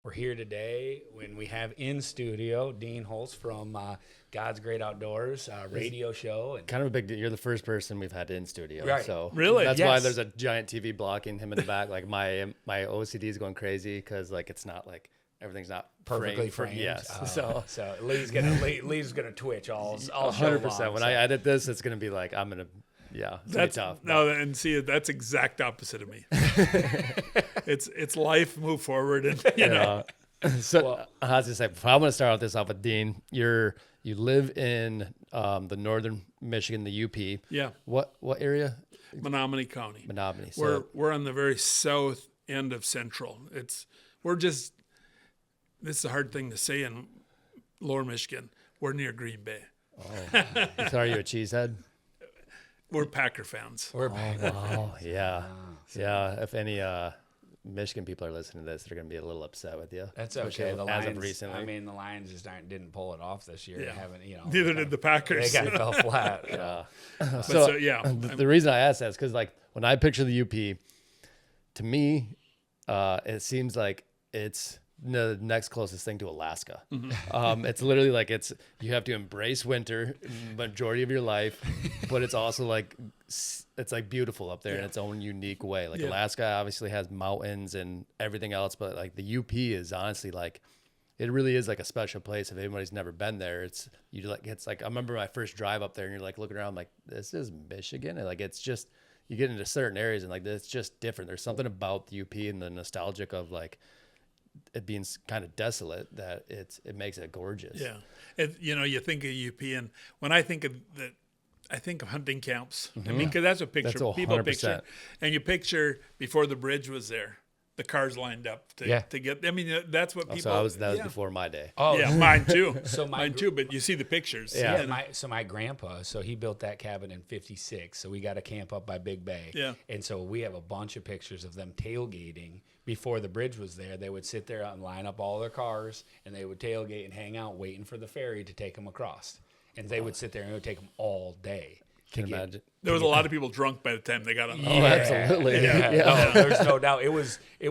We're here today when we have in studio Dean Hulce from God's Great Outdoors radio show. And kind of a big deal. You're the first person we've had in studio. Right. So Really? that's why Yes. there's a giant TV blocking him in the back. Like my OCD is going crazy because like it's not like everything's not perfectly framed. Yes. So Lee's gonna twitch all 100%. When I edit this, it's gonna be like I'm gonna. Yeah, That's tough. no, and see, that's exact opposite of me. It's life, move forward, and you know. So I was just say, I want to start this off with Dean. You live in the northern Michigan, the UP. Yeah. What area? Menominee County. Menominee. We're on the very south end of Central. This is a hard thing to say in Lower Michigan. We're near Green Bay. Oh. So are you a cheesehead? We're Packer fans. Wow. Yeah. Yeah. If any Michigan people are listening to this, they're going to be a little upset with you. That's okay. The as Lions, of recently. I mean, the Lions just didn't pull it off this year. Yeah. They haven't, Neither did the Packers. They kind of fell flat. Yeah. So yeah. The reason I asked that is because like when I picture the UP, to me, it seems like it's the next closest thing to Alaska. It's literally like you have to embrace winter majority of your life, but it's also like it's like beautiful up there in its own unique way. Like Alaska obviously has mountains and everything else, but like the UP is honestly like it really is like a special place. If anybody's never been there, it's like I remember my first drive up there and you're like looking around like this is Michigan, and like it's just you get into certain areas and like it's just different. There's something about the UP and the nostalgic of like it being kind of desolate that it makes it gorgeous. Yeah. You think of UP, and when I think of that, I think of hunting camps. I mean, because that's what people 100%. picture. And you picture before the bridge was there, the cars lined up to get. I mean, that's what people. So that was before my day. Oh yeah, mine too. So mine too. But you see the pictures. Yeah. My grandpa, so he built that cabin in '56. So we got a camp up by Big Bay. Yeah. And so we have a bunch of pictures of them tailgating before the bridge was there. They would sit there and line up all their cars, and they would tailgate and hang out, waiting for the ferry to take them across. And they would sit there, and it would take them all day. Can you imagine? There was a lot of people drunk by the time they got on the Oh, absolutely. Yeah. No, there's no doubt. It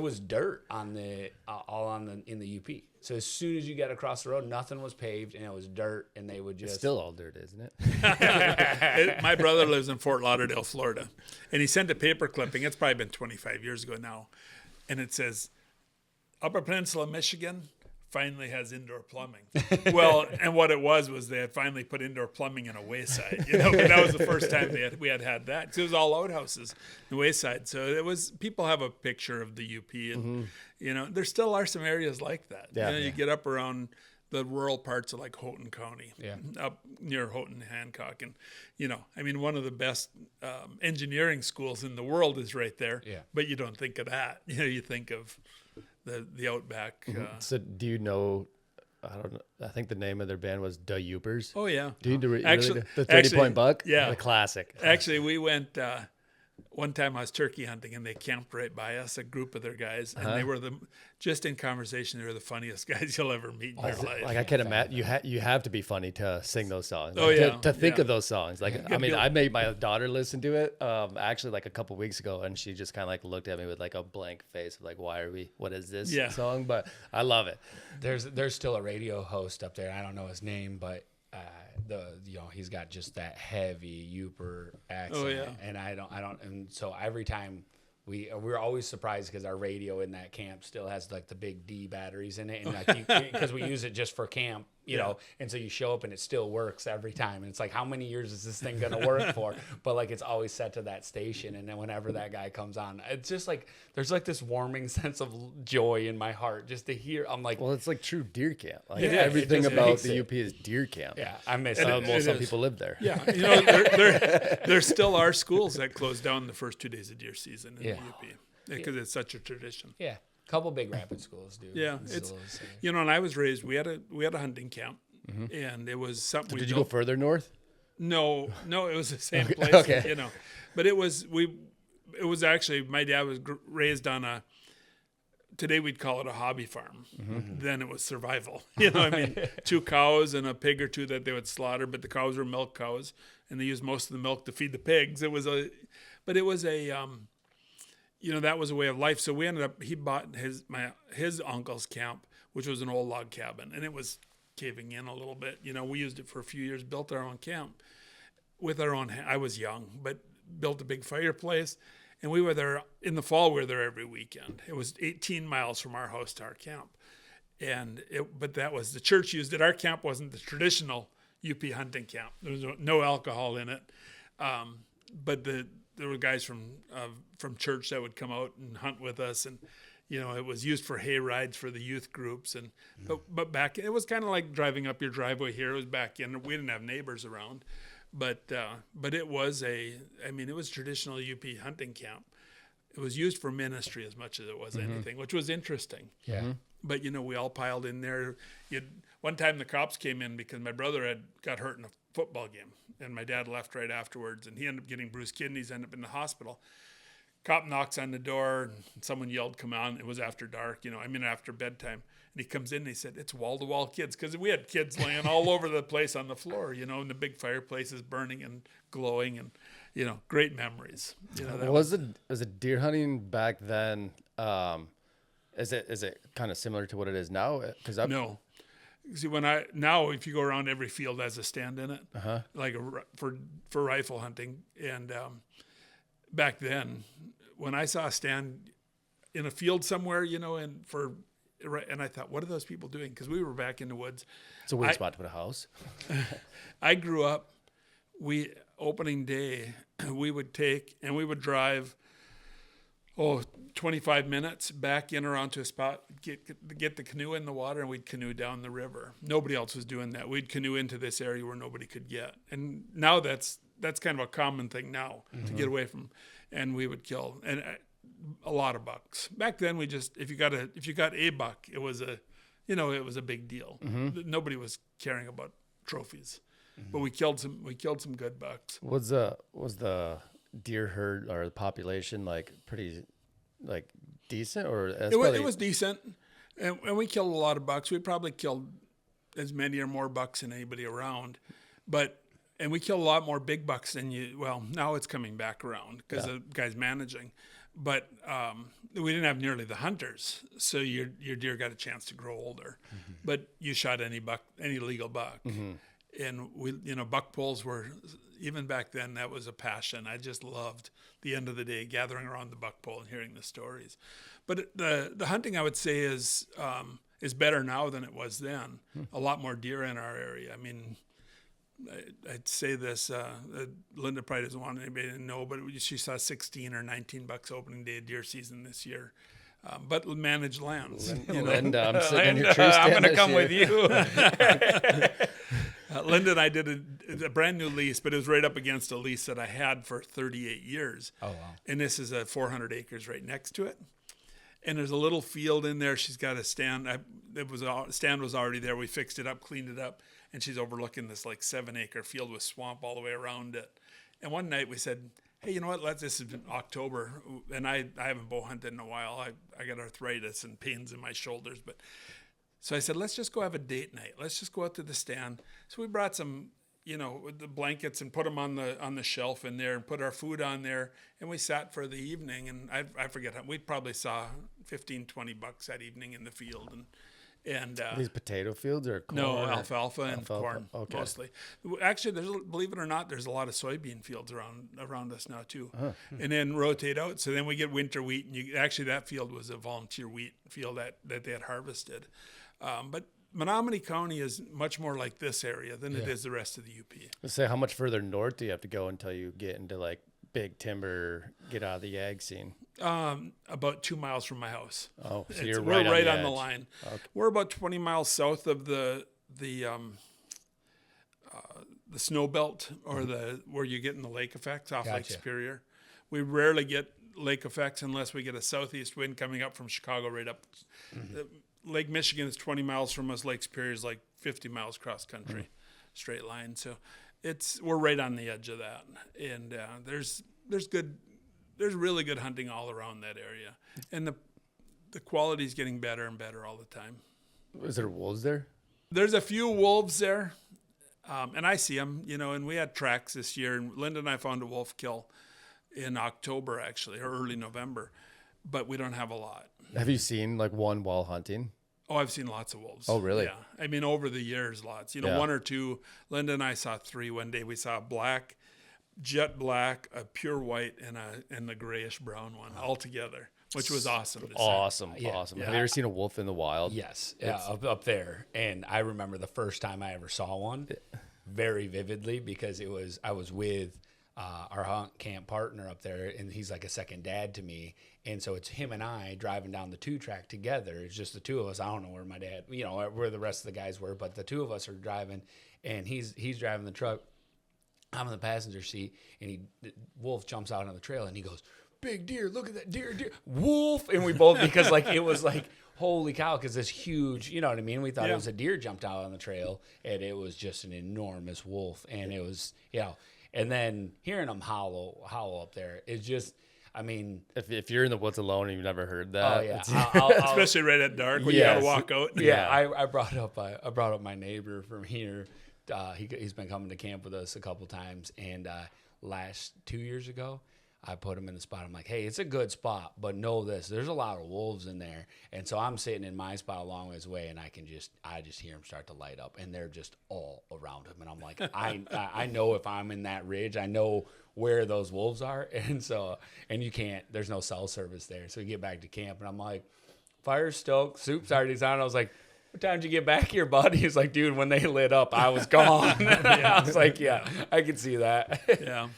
was dirt on in the UP. So as soon as you got across the road, nothing was paved, and it was dirt, and they would just It's still all dirt, isn't it? My brother lives in Fort Lauderdale, Florida, and he sent a paper clipping. It's probably been 25 years ago now, and it says, "Upper Peninsula, Michigan, finally has indoor plumbing." Well, and what it was they had finally put indoor plumbing in a wayside. But that was the first time we had that. 'Cause it was all outhouses, the wayside. So it was people have a picture of the UP, and there still are some areas like that. Yeah. You get up around the rural parts of like Houghton County, up near Houghton, Hancock, and I mean, one of the best engineering schools in the world is right there. Yeah. But you don't think of that. You think of the Outback. So do you know? I don't know. I think the name of their band was Da Youpers. Oh yeah. Do you Actually- the 30-point buck? yeah. The classic. Actually, we went one time. I was turkey hunting, and they camped right by us. A group of their guys, and they were just in conversation. They were the funniest guys you'll ever meet in your life. Like I can't imagine you have to be funny to sing those songs. Oh, Like, yeah. to think Yeah. of those songs. Like I mean, I made my daughter listen to it actually like a couple weeks ago, and she just kind of like looked at me with like a blank face of like, what is this song? But I love it. There's still a radio host up there. I don't know his name, but he's got just that heavy Yooper accent. Oh, yeah. And I don't. And so every time we're always surprised because our radio in that camp still has like the big D batteries in it, and like because we use it just for camp, and so you show up and it still works every time, and it's like, how many years is this thing gonna work for? But like it's always set to that station, and then whenever that guy comes on, it's just like there's like this warming sense of joy in my heart just to hear. I'm like, Well, it's like true deer camp. Like Yeah, everything it just about makes the it. UP is deer camp. yeah, I miss And it. it Some is. people live there. Yeah, there still are schools that close down the first 2 days of deer season in the UP because it's such a tradition. Yeah, a couple big rapid schools do. Yeah, It's a it's little silly. and I was raised. We had a hunting camp, and it was something. Did you go further north? No, it was the same place. Okay. But it was actually my dad was raised on a. Today we'd call it a hobby farm. Then it was survival. I mean, 2 cows and a pig or 2 that they would slaughter, but the cows were milk cows, and they used most of the milk to feed the pigs. It was a that was a way of life. So we ended up, he bought his uncle's camp, which was an old log cabin, and it was caving in a little bit. We used it for a few years, built our own camp with our own, I was young, but built a big fireplace. And we were there in the fall. We were there every weekend. It was 18 miles from our house to our camp. But that was, the church used it. Our camp wasn't the traditional UP hunting camp. There was no alcohol in it. But there were guys from church that would come out and hunt with us, and it was used for hay rides for the youth groups. And but back, it was kind of like driving up your driveway here. It was back in. We didn't have neighbors around, but it was it was traditional UP hunting camp. It was used for ministry as much as it was anything, which was interesting. Yeah. Mm-hmm. But we all piled in there. One time the cops came in because my brother had got hurt in a football game, and my dad left right afterwards, and he ended up getting bruised kidneys, ended up in the hospital. Cop knocks on the door, and someone yelled, "Come on!" It was after dark, after bedtime. And he comes in and he said, "It's wall-to-wall kids," because we had kids laying all over the place on the floor, and the big fireplaces burning and glowing, and great memories. Was it deer hunting back then? Is it kind of similar to what it is now? No. See, if you go around, every field has a stand in it, like for rifle hunting. And back then, when I saw a stand in a field somewhere, and I thought, what are those people doing? Because we were back in the woods. It's a weird spot to put a house. I grew up. Opening day, we would drive 25 minutes back in or onto a spot, get the canoe in the water, and we'd canoe down the river. Nobody else was doing that. We'd canoe into this area where nobody could get. And now that's kind of a common thing now to get away from. And we would kill a lot of bucks. Back then, we just, if you got a buck, it was a big deal. Nobody was caring about trophies. But we killed some good bucks. Was the deer herd or the population pretty decent, or it was decent, and we killed a lot of bucks. We probably killed as many or more bucks than anybody around, and we killed a lot more big bucks than now it's coming back around because the guy's managing, but we didn't have nearly the hunters, so your deer got a chance to grow older. But you shot any legal buck. And we, buck pulls were, even back then, that was a passion. I just loved the end of the day gathering around the buck pole and hearing the stories. But the hunting, I would say, is better now than it was then. A lot more deer in our area. I mean, I'd say this, Linda probably doesn't want anybody to know, but she saw 16 or 19 bucks opening day of deer season this year. But managed lands. Linda, I'm sitting in your tree stand. I'm going to come with you. Linda and I did a brand new lease, but it was right up against a lease that I had for 38 years. Oh, wow. And this is 400 acres right next to it. And there's a little field in there. She's got a stand. Stand was already there. We fixed it up, cleaned it up, and she's overlooking this 7-acre field with swamp all the way around it. And one night we said, hey, you know what? This is October, and I haven't bow hunted in a while. I got arthritis and pains in my shoulders, so I said, let's just go have a date night. Let's just go out to the stand. So we brought some, the blankets and put them on the shelf in there and put our food on there, and we sat for the evening. And I forget we probably saw 15, 20 bucks that evening in the field, and these potato fields or corn? No, alfalfa and corn, okay. Mostly. Actually, believe it or not, there's a lot of soybean fields around us now too. And then rotate out. So then we get winter wheat, and that field was a volunteer wheat field that they had harvested. But Menominee County is much more like this area than it is the rest of the UP. Let's say, how much further north do you have to go until you get into big timber, get out of the ag scene? About 2 miles from my house. Oh, so we're right on the line. Okay. We're about 20 miles south of the snow belt, or where you get in the lake effects off Lake Superior. We rarely get lake effects unless we get a southeast wind coming up from Chicago right up. Lake Michigan is 20 miles from us. Lake Superior is 50 miles cross country, straight line. So we're right on the edge of that, and there's really good hunting all around that area, and the quality is getting better and better all the time. Is there wolves there? There's a few wolves there, and I see them. And we had tracks this year, and Linda and I found a wolf kill in October, actually, or early November. but we don't have a lot. Have you seen like one while hunting? Oh, I've seen lots of wolves. Oh, really? Yeah. I mean, over the years, lots. You know, Yeah. one or two. Linda and I saw 3 one day. We saw a black, jet black, a pure white, and the grayish brown one all together, which was awesome to see. Awesome. Yeah. Awesome. Yeah. Have you ever seen a wolf in the wild? Yes, yeah, up there. And I remember the first time I ever saw one very vividly because I was with our hunt camp partner up there, and he's like a second dad to me. And so it's him and I driving down the 2-track together. It's just the two of us. I don't know where my dad, where the rest of the guys were, but the two of us are driving, and he's driving the truck. I'm in the passenger seat, and wolf jumps out on the trail, and he goes, "Big deer, look at that deer, wolf!" And we both, because like it was like, holy cow, because this huge, you know what I mean? We thought it was a deer jumped out on the trail, and it was just an enormous wolf, and it was, and then hearing them howl up there, it's just, I mean, If you're in the woods alone and you've never heard that, oh yeah, it's- Especially right at dark when you Yes. got to walk out. yeah. I brought up my neighbor from here. He's been coming to camp with us a couple times, and 2 years ago, I put him in the spot. I'm like, hey, it's a good spot, but know this: there's a lot of wolves in there. And so I'm sitting in my spot a long ways away, and I just hear them start to light up, and they're just all around him. And I'm like, I know if I'm in that ridge, I know where those wolves are, and so you can't. There's no cell service there, so we get back to camp, and I'm like, fire's stoked, soup's already on. I was like, what time did you get back here, buddy? He's like, dude, when they lit up, I was gone. I was like, yeah, I could see that. Yeah,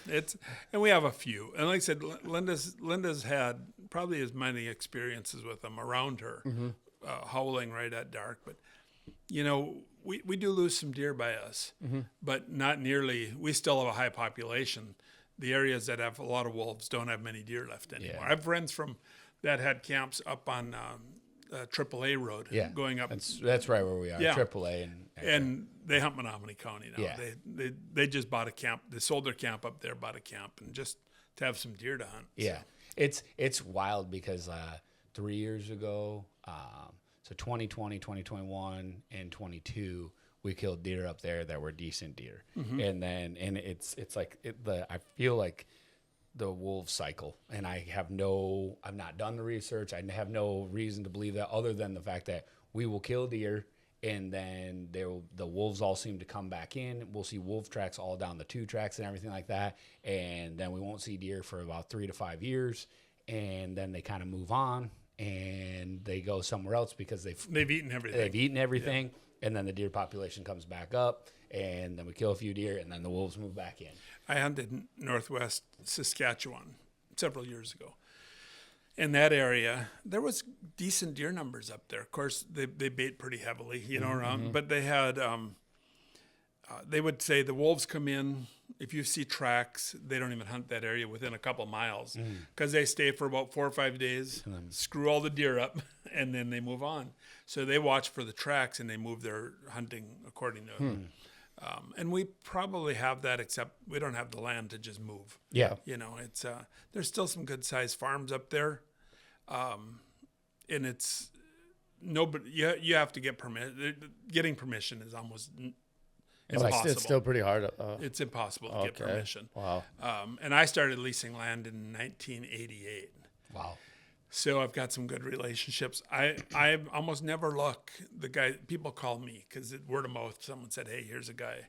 and we have a few. And like I said, Linda's had probably as many experiences with them around her, howling right at dark. But we do lose some deer by us, but not nearly. We still have a high population. The areas that have a lot of wolves don't have many deer left anymore. Yeah. I have friends that had camps up on AAA Road, going up. That's right where we are, Yeah. AAA, And they hunt Menominee County now. Yeah. They just bought a camp. They sold their camp up there, bought a camp, and just to have some deer to hunt. yeah, it's wild because 3 years ago, so 2020, 2021, and 22, we killed deer up there that were decent deer, and it's like I feel like the wolf cycle, and I've not done the research. I have no reason to believe that other than the fact that we will kill deer, and then the wolves all seem to come back in. We'll see wolf tracks all down the 2-tracks and everything like that, and then we won't see deer for about 3 to 5 years, and then they kind of move on and they go somewhere else because They've eaten everything. and then the deer population comes back up, and then we kill a few deer, and then the wolves move back in. I hunted in northwest Saskatchewan several years ago. In that area, there was decent deer numbers up there. Of course, they bait pretty heavily, around. But they had, they would say the wolves come in. If you see tracks, they don't even hunt that area within a couple miles because they stay for about 4 or 5 days, screw all the deer up, and then they move on. So they watch for the tracks and they move their hunting according to and we probably have that, except we don't have the land to just move. Yeah. It's there's still some good sized farms up there, and it's nobody. You have to get permit. Getting permission is almost impossible. It's still pretty hard. It's impossible to get permission. Wow. And I started leasing land in 1988. Wow. So I've got some good relationships. I almost never look. People call me because word of mouth. Someone said, "Hey, here's a guy,"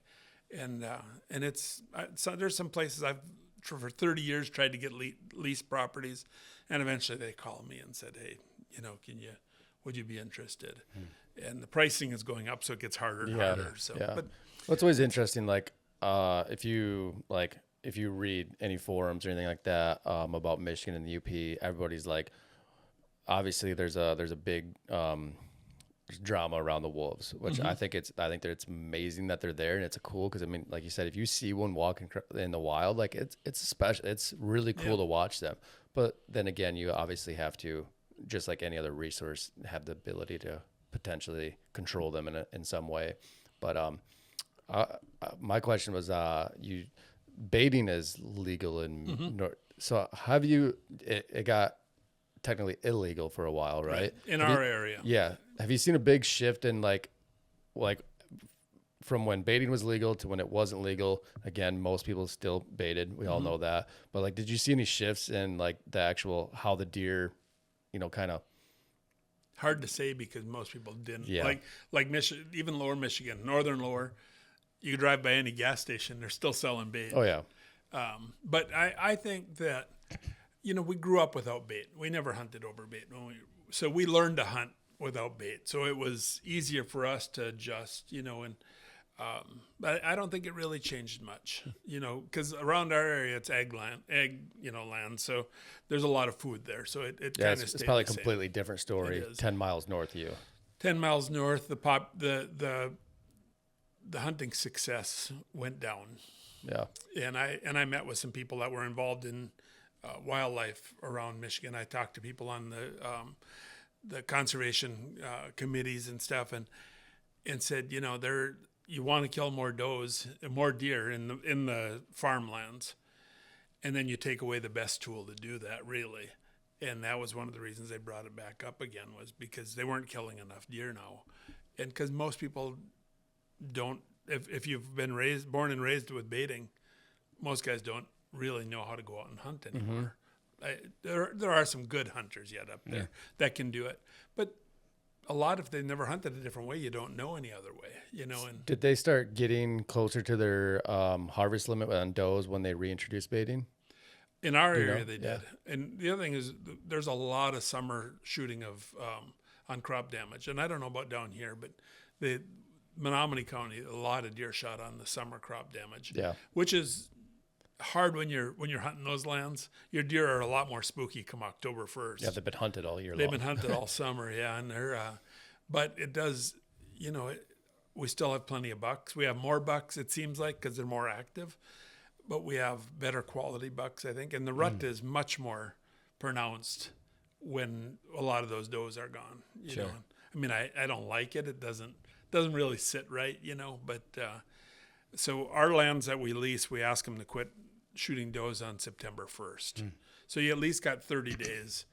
and there's some places I've for 30 years tried to get lease properties, and eventually they called me and said, "Hey, would you be interested?" And the pricing is going up, so it gets harder and harder. So, but what's always interesting, if you read any forums or anything like that about Michigan and the UP, everybody's like, obviously there's a big drama around the wolves, which I think that it's amazing that they're there, and it's cool because I mean, like you said, if you see one walking in the wild, like it's special. It's really cool to watch them. But then again, you obviously have to, just like any other resource, have the ability to potentially control them in some way. But my question was, baiting is legal in North. So have you? It got technically illegal for a while, right? In our area. Yeah. Have you seen a big shift in like from when baiting was legal to when it wasn't legal? Again, most people still baited. We all know that. But like, did you see any shifts in like the actual how the deer kind of. Hard to say because most people didn't. Yeah. Like even lower Michigan, northern lower, you could drive by any gas station, they're still selling bait. Oh yeah. But I think that, we grew up without bait. We never hunted over bait. So we learned to hunt without bait. So it was easier for us to adjust, but I don't think it really changed much, because around our area it's ag land. So there's a lot of food there. So it Yeah, kind of it's probably a completely different story. 10 miles north of you. 10 miles north, the hunting success went down. Yeah. And I met with some people that were involved in wildlife around Michigan. I talked to people on the conservation committees and stuff, and said, you want to kill more does, more deer in the farmlands, and then you take away the best tool to do that, really. And that was one of the reasons they brought it back up again, was because they weren't killing enough deer now, and because most people don't. If you've been born and raised with baiting, most guys don't really know how to go out and hunt anymore. There are some good hunters yet up there that can do it, but a lot, if they've never hunted a different way, you don't know any other way, And Did they start getting closer to their harvest limit on does when they reintroduced baiting? in our area, they did. And the other thing is, there's a lot of summer shooting of on crop damage, and I don't know about down here, but the Menominee County, a lot of deer shot on the summer crop damage. Yeah. Which is hard when you're hunting those lands. Your deer are a lot more spooky come October 1st. Yeah, they've been hunted all year long. They've been hunted all summer, and they're but it does, we still have plenty of bucks. We have more bucks, it seems like, because they're more active, but we have better quality bucks, I think, and the rut is much more pronounced when a lot of those does are gone. You know, I mean, I don't like it. It doesn't really sit right, but so our lands that we lease, we ask them to quit shooting does on September 1st. So you at least got 30 days.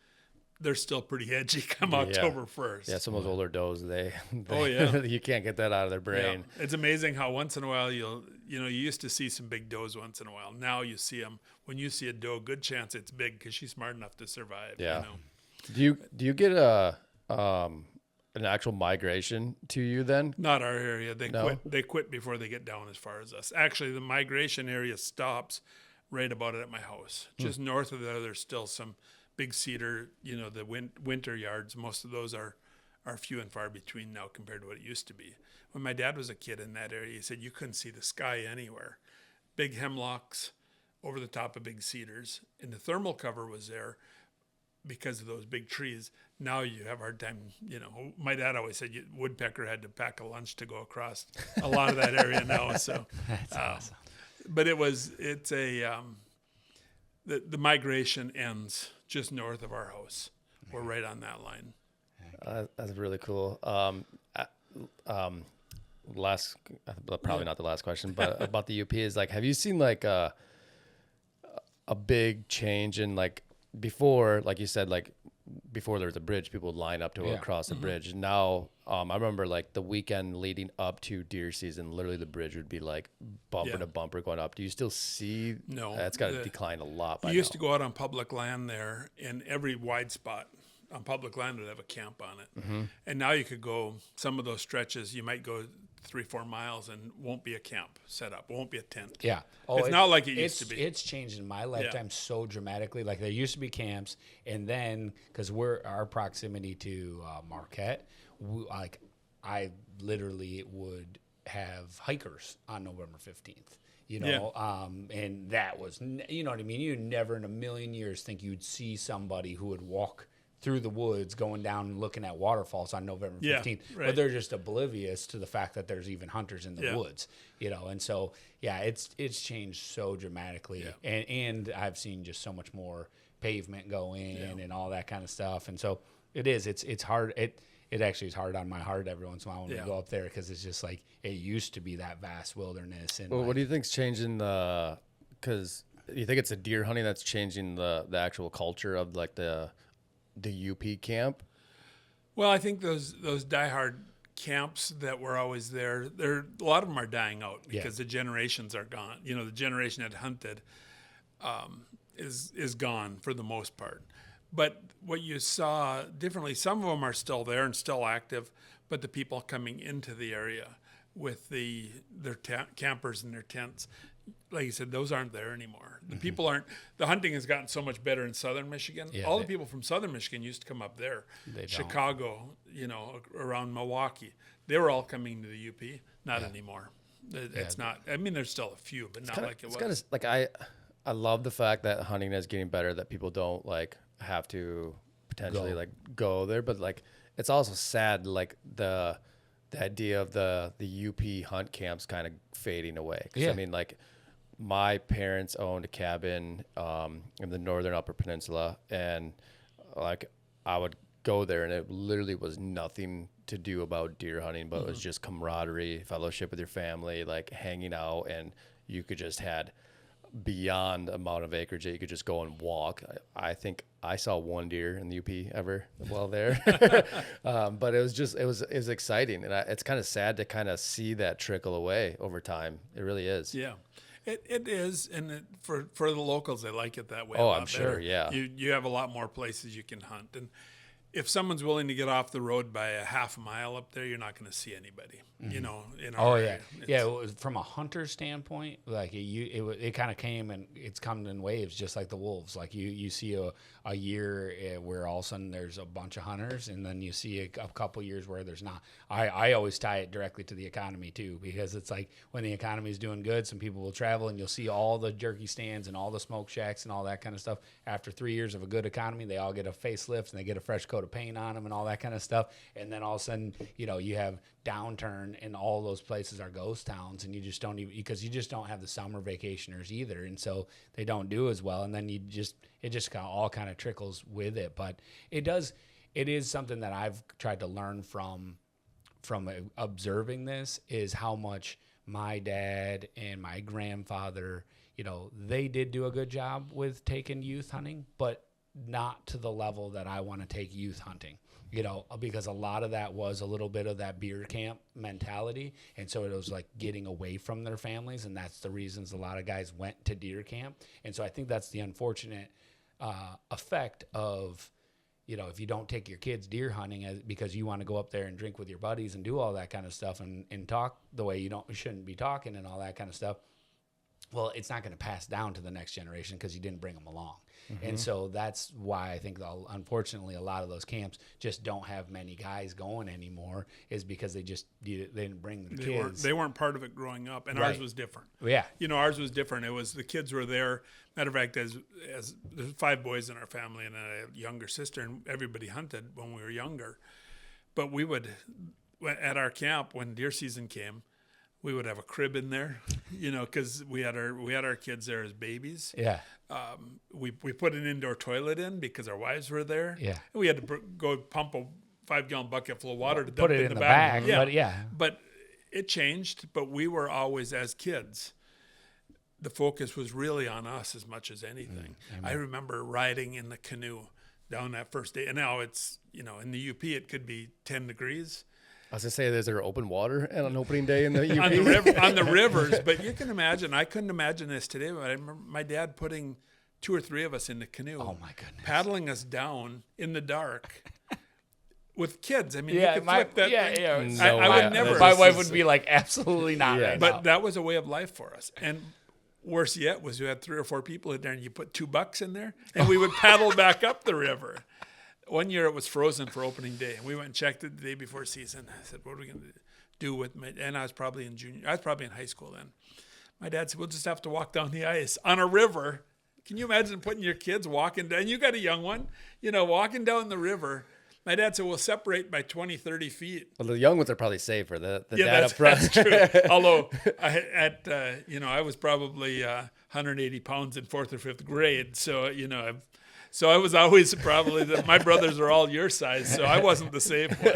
They're still pretty edgy come October 1st. Yeah, some of those older does, they you can't get that out of their brain. Yeah. It's amazing how once in a while you used to see some big does once in a while. Now you see them. When you see a doe, good chance it's big because she's smart enough to survive. Yeah. Do you get an actual migration to you then? Not our area. They quit before they get down as far as us. Actually, the migration area stops right about it at my house. Just north of there, there's still some big cedar, the winter yards. Most of those are few and far between now compared to what it used to be. When my dad was a kid in that area, he said you couldn't see the sky anywhere. Big hemlocks over the top of big cedars, and the thermal cover was there because of those big trees. Now you have a hard time, my dad always said woodpecker had to pack a lunch to go across a lot of that area now. So That's awesome. But the migration ends just north of our house. We're right on that line. That's really cool. Probably not the last question, but about the UP is have you seen a big change in before, like you said, before there was a bridge, people would line up to go across the bridge. Now, I remember the weekend leading up to deer season, literally the bridge would be bumper to bumper going up. Do you still see? No, that's got to decline a lot. You used to go out on public land there, and every wide spot on public land would have a camp on it. And now you could go some of those stretches. You might go 3-4 miles and won't be a camp set up. Won't be a tent. Yeah. It's not like it used to be. It's changed in my lifetime so dramatically. There used to be camps, and then because our proximity to Marquette, I literally would have hikers on November 15th. And that was, you know what I mean? You never in a million years think you'd see somebody who would walk through the woods going down and looking at waterfalls on November 15th. Right. But they're just oblivious to the fact that there's even hunters in the woods, and so, it's changed so dramatically. Yeah. And I've seen just so much more pavement go in and all that kind of stuff. And so it's hard. It actually is hard on my heart every once in a while when we go up there, because it's just it used to be that vast wilderness. And what do you think's changing because you think it's the deer hunting that's changing the actual culture of the UP camp? Well, I think those diehard camps that were always there, a lot of them are dying out because the generations are gone. The generation that hunted is gone for the most part. But what you saw differently, some of them are still there and still active, but the people coming into the area with their campers and their tents, like you said, those aren't there anymore. The people aren't. The hunting has gotten so much better in southern Michigan. Yeah, All the people from southern Michigan used to come up there. Chicago, around Milwaukee, they were all coming to the UP. Not anymore. It's not. I mean, there's still a few, but not like it was. Kinda, like I love the fact that hunting is getting better. That people don't like have to potentially like go there, but like it's also sad like the idea of the UP hunt camps kind of fading away. I mean, like my parents owned a cabin in the northern Upper Peninsula, and like I would go there, and it literally was nothing to do about deer hunting, but it was just camaraderie, fellowship with your family, like hanging out, and you could just had beyond amount of acreage that you could just go and walk. I think I saw one deer in the UP ever while there. But it was exciting. And it's kind of sad to kind of see that trickle away over time. It really is. Yeah, it is. And for the locals, they like it that way. Oh, I'm sure. Yeah. You have a lot more places you can hunt. And if someone's willing to get off the road by a half a mile up there, you're not going to see anybody, in our area. Yeah. It was, from a hunter standpoint, like it kind of came and it's come in waves, just like the wolves. Like you see a year where all of a sudden there's a bunch of hunters, and then you see a couple years where there's not. I always tie it directly to the economy too, because it's like when the economy is doing good, some people will travel and you'll see all the jerky stands and all the smoke shacks and all that kind of stuff. After 3 years of a good economy, they all get a facelift and they get a fresh coat of paint on them and all that kind of stuff. And then all of a sudden, you have downturn, and all those places are ghost towns, and you just don't even, because you just don't have the summer vacationers either, and so they don't do as well. And then it just all kind of trickles with it. But it is something that I've tried to learn from observing this, is how much my dad and my grandfather, they did do a good job with taking youth hunting, but not to the level that I want to take youth hunting, because a lot of that was a little bit of that beer camp mentality. And so it was like getting away from their families. And that's the reasons a lot of guys went to deer camp. And so I think that's the unfortunate effect of, if you don't take your kids deer hunting because you want to go up there and drink with your buddies and do all that kind of stuff and talk the way you shouldn't be talking and all that kind of stuff. Well, it's not going to pass down to the next generation because you didn't bring them along. And so that's why I think, unfortunately, a lot of those camps just don't have many guys going anymore, is because they didn't bring the kids. They weren't part of it growing up, and Right. ours was different. Yeah. Ours was different. It was the kids were there. Matter of fact, as there's 5 boys in our family and a younger sister, and everybody hunted when we were younger. But we would, at our camp, when deer season came, we would have a crib in there, because we had our kids there as babies. Yeah. We put an indoor toilet in because our wives were there. Yeah. And we had to go pump a 5-gallon bucket full of water to dump Put it in the bag. But it changed. But we were always, as kids, the focus was really on us as much as anything. I remember riding in the canoe down that first day. And now it's, in the UP, it could be 10 degrees. I was gonna say, is there open water on an opening day in the UP? on the rivers? But you can imagine. I couldn't imagine this today. But I remember my dad putting 2 or 3 of us in the canoe. Oh my goodness! Paddling us down in the dark with kids. I mean, Yeah, you could flip that. yeah. thing. No I way. would never. My wife would be like, absolutely not. Yeah. Right But now. that was a way of life for us. And worse yet was you had 3 or 4 people in there, and you put $2 in there, and we would paddle back up the river. One year it was frozen for opening day, and we went and checked it the day before season. I said, "What are we going to do with my?" And I was probably in high school then. My dad said, "We'll just have to walk down the ice on a river." Can you imagine putting your kids walking down? You got a young one, walking down the river. My dad said, "We'll separate by 20, 30 feet." Well, the young ones are probably safer. The dad that's, up front. that's true. Although I was probably 180 pounds in 4th or 5th grade, so so I was always probably my brothers are all your size, so I wasn't the safe one.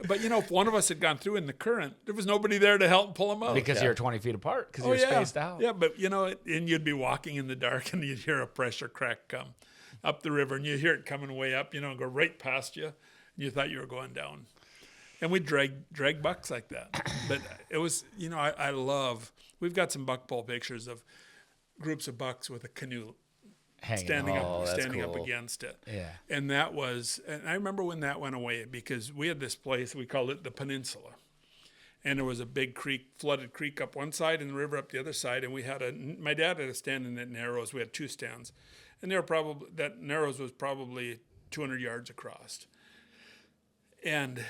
But if one of us had gone through in the current, there was nobody there to help pull them out because you're 20 feet apart, because you're spaced out. Yeah, but and you'd be walking in the dark, and you'd hear a pressure crack come up the river, and you hear it coming way up, and go right past you, and you thought you were going down. And we drag bucks like that. But it was, I love. We've got some buck pull pictures of groups of bucks with a canoe Hanging on. standing up cool. against it. Yeah. And I remember when that went away, because we had this place, we called it the Peninsula. And there was a big creek, flooded creek up one side and the river up the other side. And my dad had a stand in that Narrows. We had 2 stands. And that Narrows was probably 200 yards across. And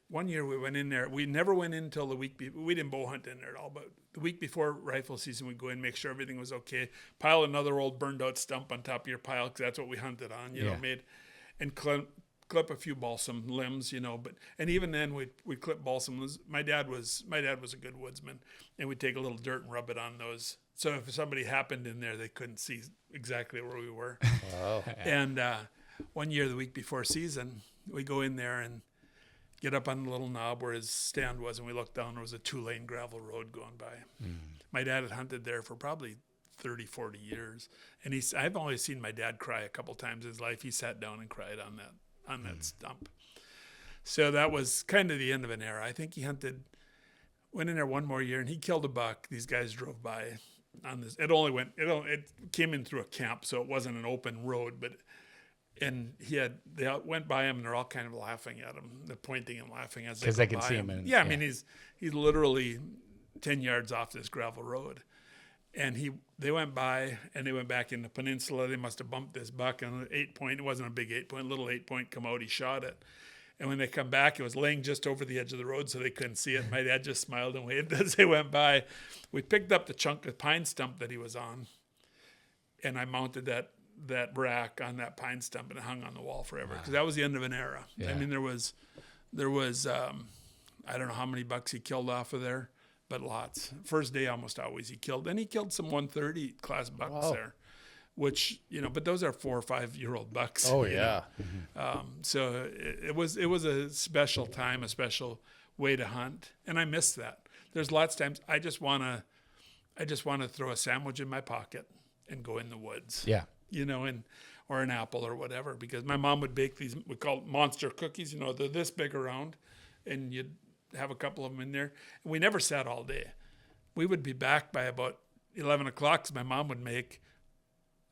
one year we went in there. We never went in until the week before. We didn't bow hunt in there at all, but the week before rifle season, we'd go in, make sure everything was okay, pile another old burned out stump on top of your pile, because that's what we hunted on, you know, and clip a few balsam limbs, you know, and even then we'd clip balsam limbs. My dad was a good woodsman, and we'd take a little dirt and rub it on those. So if somebody happened in there, they couldn't see exactly where we were. Wow. And one year, the week before season, we go in there and get up on the little knob where his stand was, and we looked down. There was a 2-lane gravel road going by. My dad had hunted there for probably 30, 40 years. And I've only seen my dad cry a couple times in his life. He sat down and cried on that stump. So that was kind of the end of an era. I think he went in there one more year, and he killed a buck. These guys drove by on this. It came in through a camp, so it wasn't an open road, and they went by him, and they're all kind of laughing at him. They're pointing and laughing as because they can see him. I mean, he's literally 10 yards off this gravel road, and they went by, and they went back in the Peninsula. They must have bumped this buck, and an 8-point. It wasn't a big 8-point, little 8-point come out. He shot it, and when they come back, it was laying just over the edge of the road, so they couldn't see it. My dad just smiled and waved as they went by. We picked up the chunk of pine stump that he was on, and I mounted that rack on that pine stump, and it hung on the wall forever, because that was the end of an era. I mean, there was I don't know how many bucks he killed off of there, but lots. First day, almost always he killed some 130 class bucks there, which, you know, but those are 4 or 5 year old bucks. Oh yeah. So it was a special time, a special way to hunt, and I miss that. There's lots of times I just want to throw a sandwich in my pocket and go in the woods. Yeah. You know, or an apple or whatever, because my mom would bake these, we call it monster cookies. You know, they're this big around, and you'd have a couple of them in there. And we never sat all day. We would be back by about 11 o'clock, because my mom would make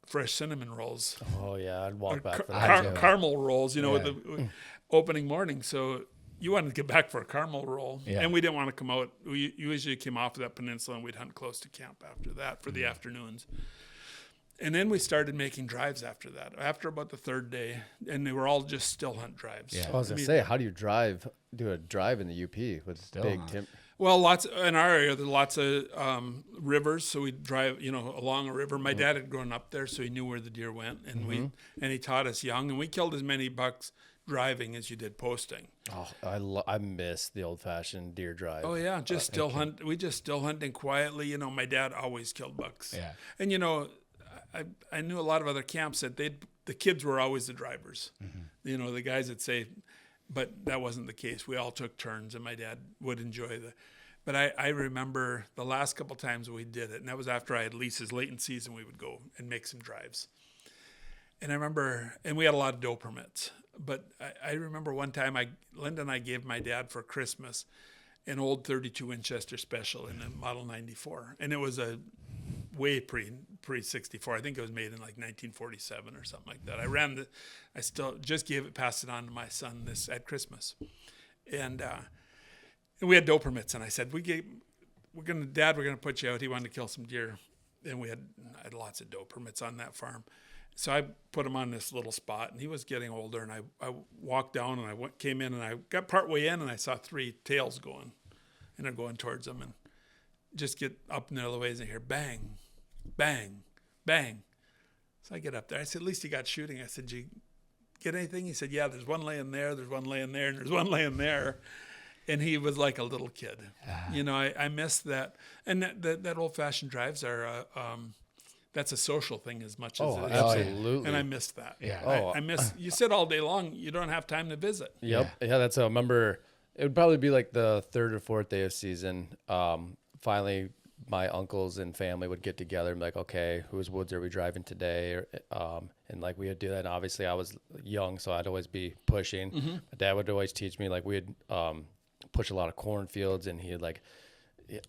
fresh cinnamon rolls. Oh yeah, I'd walk back for that. Caramel rolls, you know, with the opening morning. So you wanted to get back for a caramel roll, and we didn't want to come out. We usually came off of that peninsula, and we'd hunt close to camp after that for the afternoons. And then we started making drives after that, after about the 3rd day, and they were all just still hunt drives. Yeah. I was going to say, how do you do a drive in the UP with still big timber? Well, in our area, there's lots of rivers, so we drive, you know, along a river. My dad had grown up there, so he knew where the deer went, and he taught us young, and we killed as many bucks driving as you did posting. Oh, I miss the old-fashioned deer drive. Oh yeah, we just still hunting quietly. You know, my dad always killed bucks. Yeah. And you know, I knew a lot of other camps that the kids were always the drivers. You know, the guys that say, but that wasn't the case. We all took turns, and my dad would enjoy but I remember the last couple times we did it, and that was after I had leases late in season. We would go and make some drives. And I remember, and we had a lot of doe permits, but I remember one time Linda and I gave my dad for Christmas an old 32 Winchester Special in a Model 94. And it was a way pre 64. I think it was made in like 1947 or something like that. I still just passed it on to my son at Christmas. And we had doe permits, and I said, we're gonna put you out. He wanted to kill some deer. And I had lots of doe permits on that farm. So I put him on this little spot, and he was getting older, and I walked down, and came in, and I got partway in, and I saw 3 tails going, and they're going towards him, and just get up and the other ways, and I hear bang, bang, bang. So I get up there. I said, at least he got shooting. I said, did you get anything? He said, yeah, there's one laying there, there's one laying there, and there's one laying there. And he was like a little kid. You know, I miss that. And that old-fashioned drives are... that's a social thing as much as it is. Absolutely. And I missed that. Yeah. I miss, you sit all day long, you don't have time to visit. Yep. Yeah, I remember it would probably be like the 3rd or 4th day of season. Finally, my uncles and family would get together and be like, okay, whose woods are we driving today? And like we would do that. And obviously I was young, so I'd always be pushing. My dad would always teach me, like we'd push a lot of cornfields, and he'd like,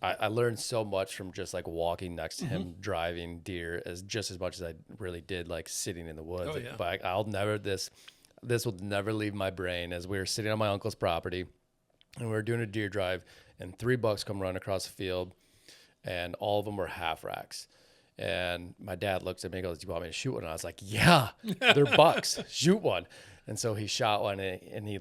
I learned so much from just like walking next to him driving deer just as much as I really did like sitting in the woods. Oh, yeah. But I'll never this will never leave my brain. As we were sitting on my uncle's property and we were doing a deer drive, and 3 bucks come running across the field, and all of them were half racks. And my dad looks at me and goes, "Do you want me to shoot one?" And I was like, "Yeah, they're bucks. Shoot one." And so he shot one, and he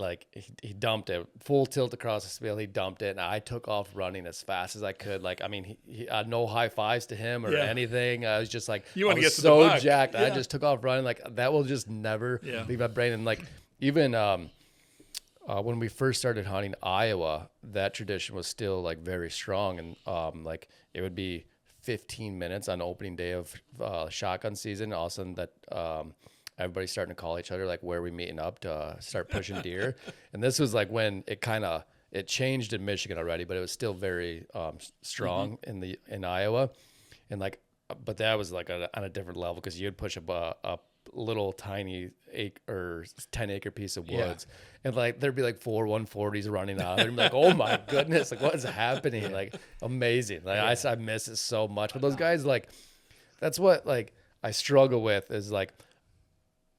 dumped it full tilt across the field. He dumped it, and I took off running as fast as I could. Like, I mean, he no high fives to him or anything. I was just like, You want I to was get to so the buck. jacked. Yeah. I just took off running. Like, that will just never leave my brain. And like, even when we first started hunting Iowa, that tradition was still like very strong, and like it would be 15 minutes on opening day of shotgun season. All of a sudden, that everybody's starting to call each other, like, where are we meeting up to start pushing deer? And this was like when it changed in Michigan already, but it was still very strong in Iowa. And like, but that was like on a different level, because you'd push a little tiny 10-acre piece of woods, and like there'd be like 4 140s running out. And like, oh my goodness, like what is happening? Like, amazing. Like I miss it so much. But those guys, like, that's what like I struggle with, is like,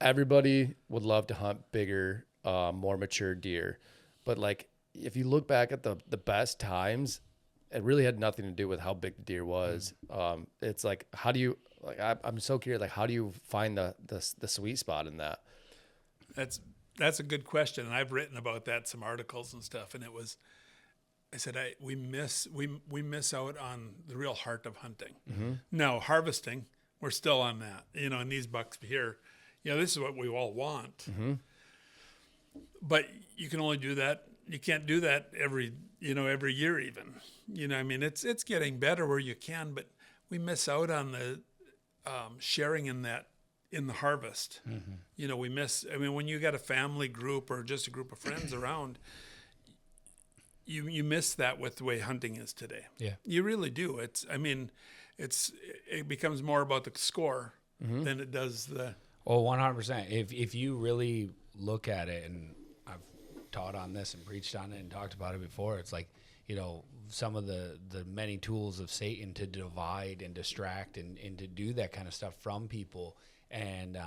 everybody would love to hunt bigger, more mature deer, but like if you look back at the best times, it really had nothing to do with how big the deer was. It's like, how do you, like, I'm so curious, like, how do you find the sweet spot in that? That's a good question, and I've written about that, some articles and stuff. And I said we miss out on the real heart of hunting. Now harvesting, we're still on that, and these bucks here, this is what we all want. But you can only do that. You can't do that every year even. I mean, it's getting better where you can, but we miss out on the sharing in the harvest. We miss, I mean, when you got a family group or just a group of friends around, you miss that with the way hunting is today. Yeah. You really do. It becomes more about the score than it does the... Well, 100%. If you really look at it, and I've taught on this and preached on it and talked about it before, it's like, some of the many tools of Satan to divide and distract and to do that kind of stuff from people, and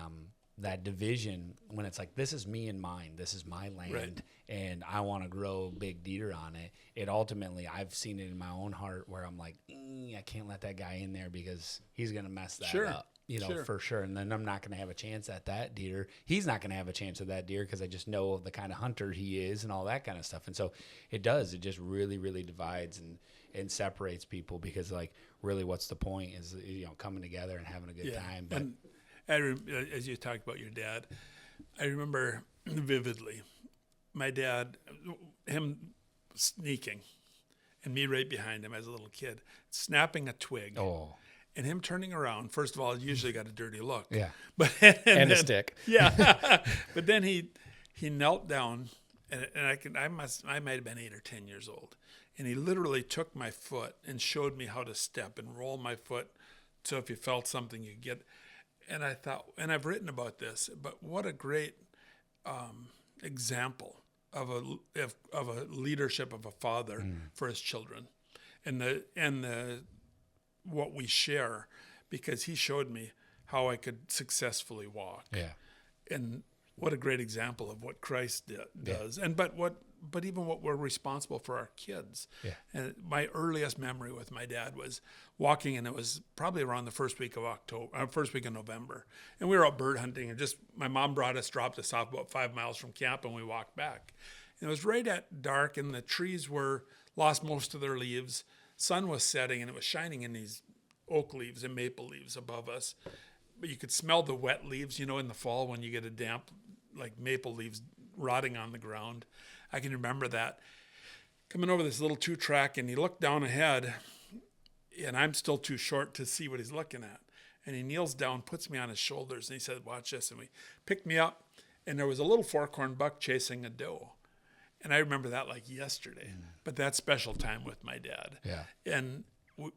that division, when it's like, this is me and mine, this is my land, right, and I want to grow big deer on it. It ultimately, I've seen it in my own heart where I'm like, I can't let that guy in there because he's going to mess that up. For sure. And then I'm not going to have a chance at that deer. He's not going to have a chance at that deer because I just know the kind of hunter he is and all that kind of stuff. And so it just really, really divides and separates people, because like, really what's the point is, coming together and having a good time. But and as you talked about your dad, I remember vividly my dad, him sneaking and me right behind him as a little kid, snapping a twig. Oh. And him turning around, first of all, usually got a dirty look. Yeah. But and then, a stick. Yeah. But then he knelt down, and I might have been 8 or 10 years old, and he literally took my foot and showed me how to step and roll my foot, so if you felt something, you get. And I thought, and I've written about this, but what a great example of a leadership of a father for his children, and the what we share, because he showed me how I could successfully walk. Yeah. And what a great example of what Christ does. Yeah. And but even what we're responsible for our kids. Yeah. And my earliest memory with my dad was walking, and it was probably around the first week of November. And we were out bird hunting, and just my mom dropped us off about 5 miles from camp, and we walked back. And it was right at dark, and the trees lost most of their leaves. Sun was setting, and it was shining in these oak leaves and maple leaves above us. But you could smell the wet leaves, in the fall when you get a damp, like maple leaves rotting on the ground. I can remember that. Coming over this little 2-track, and he looked down ahead, and I'm still too short to see what he's looking at. And he kneels down, puts me on his shoulders, and he said, "Watch this." And we picked me up, and there was a little forkhorn buck chasing a doe. And I remember that like yesterday, but that special time with my dad. Yeah. And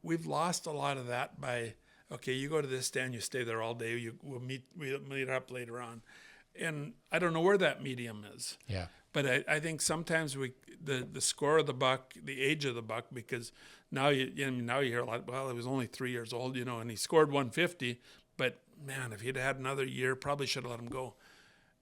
we've lost a lot of that by, okay, you go to this stand, you stay there all day, we'll meet up later on. And I don't know where that medium is. Yeah. But I think sometimes the score of the buck, the age of the buck, because now you hear a lot. Well, he was only 3 years old, and he scored 150. But man, if he'd had another year, probably should have let him go.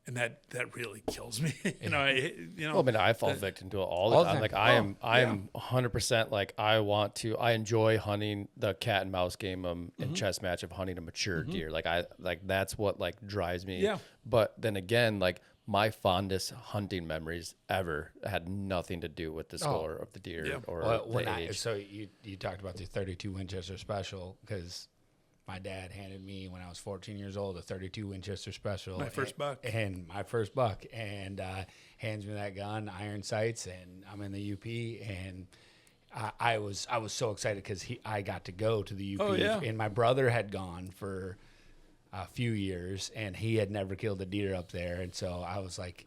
And that really kills me. Well, I mean, I fall victim to it all the time. Like I am 100% like I enjoy hunting the cat and mouse game in chess match of hunting a mature deer. Like that's what like drives me. Yeah. But then again, like my fondest hunting memories ever had nothing to do with the score of the deer or the age. So you talked about the 32 Winchester Special, because my dad handed me, when I was 14 years old, a 32 Winchester Special. My first buck. And hands me that gun, iron sights, and I'm in the UP. And I was so excited because I got to go to the UP. Oh, yeah. And my brother had gone for a few years, and he had never killed a deer up there. And so I was like,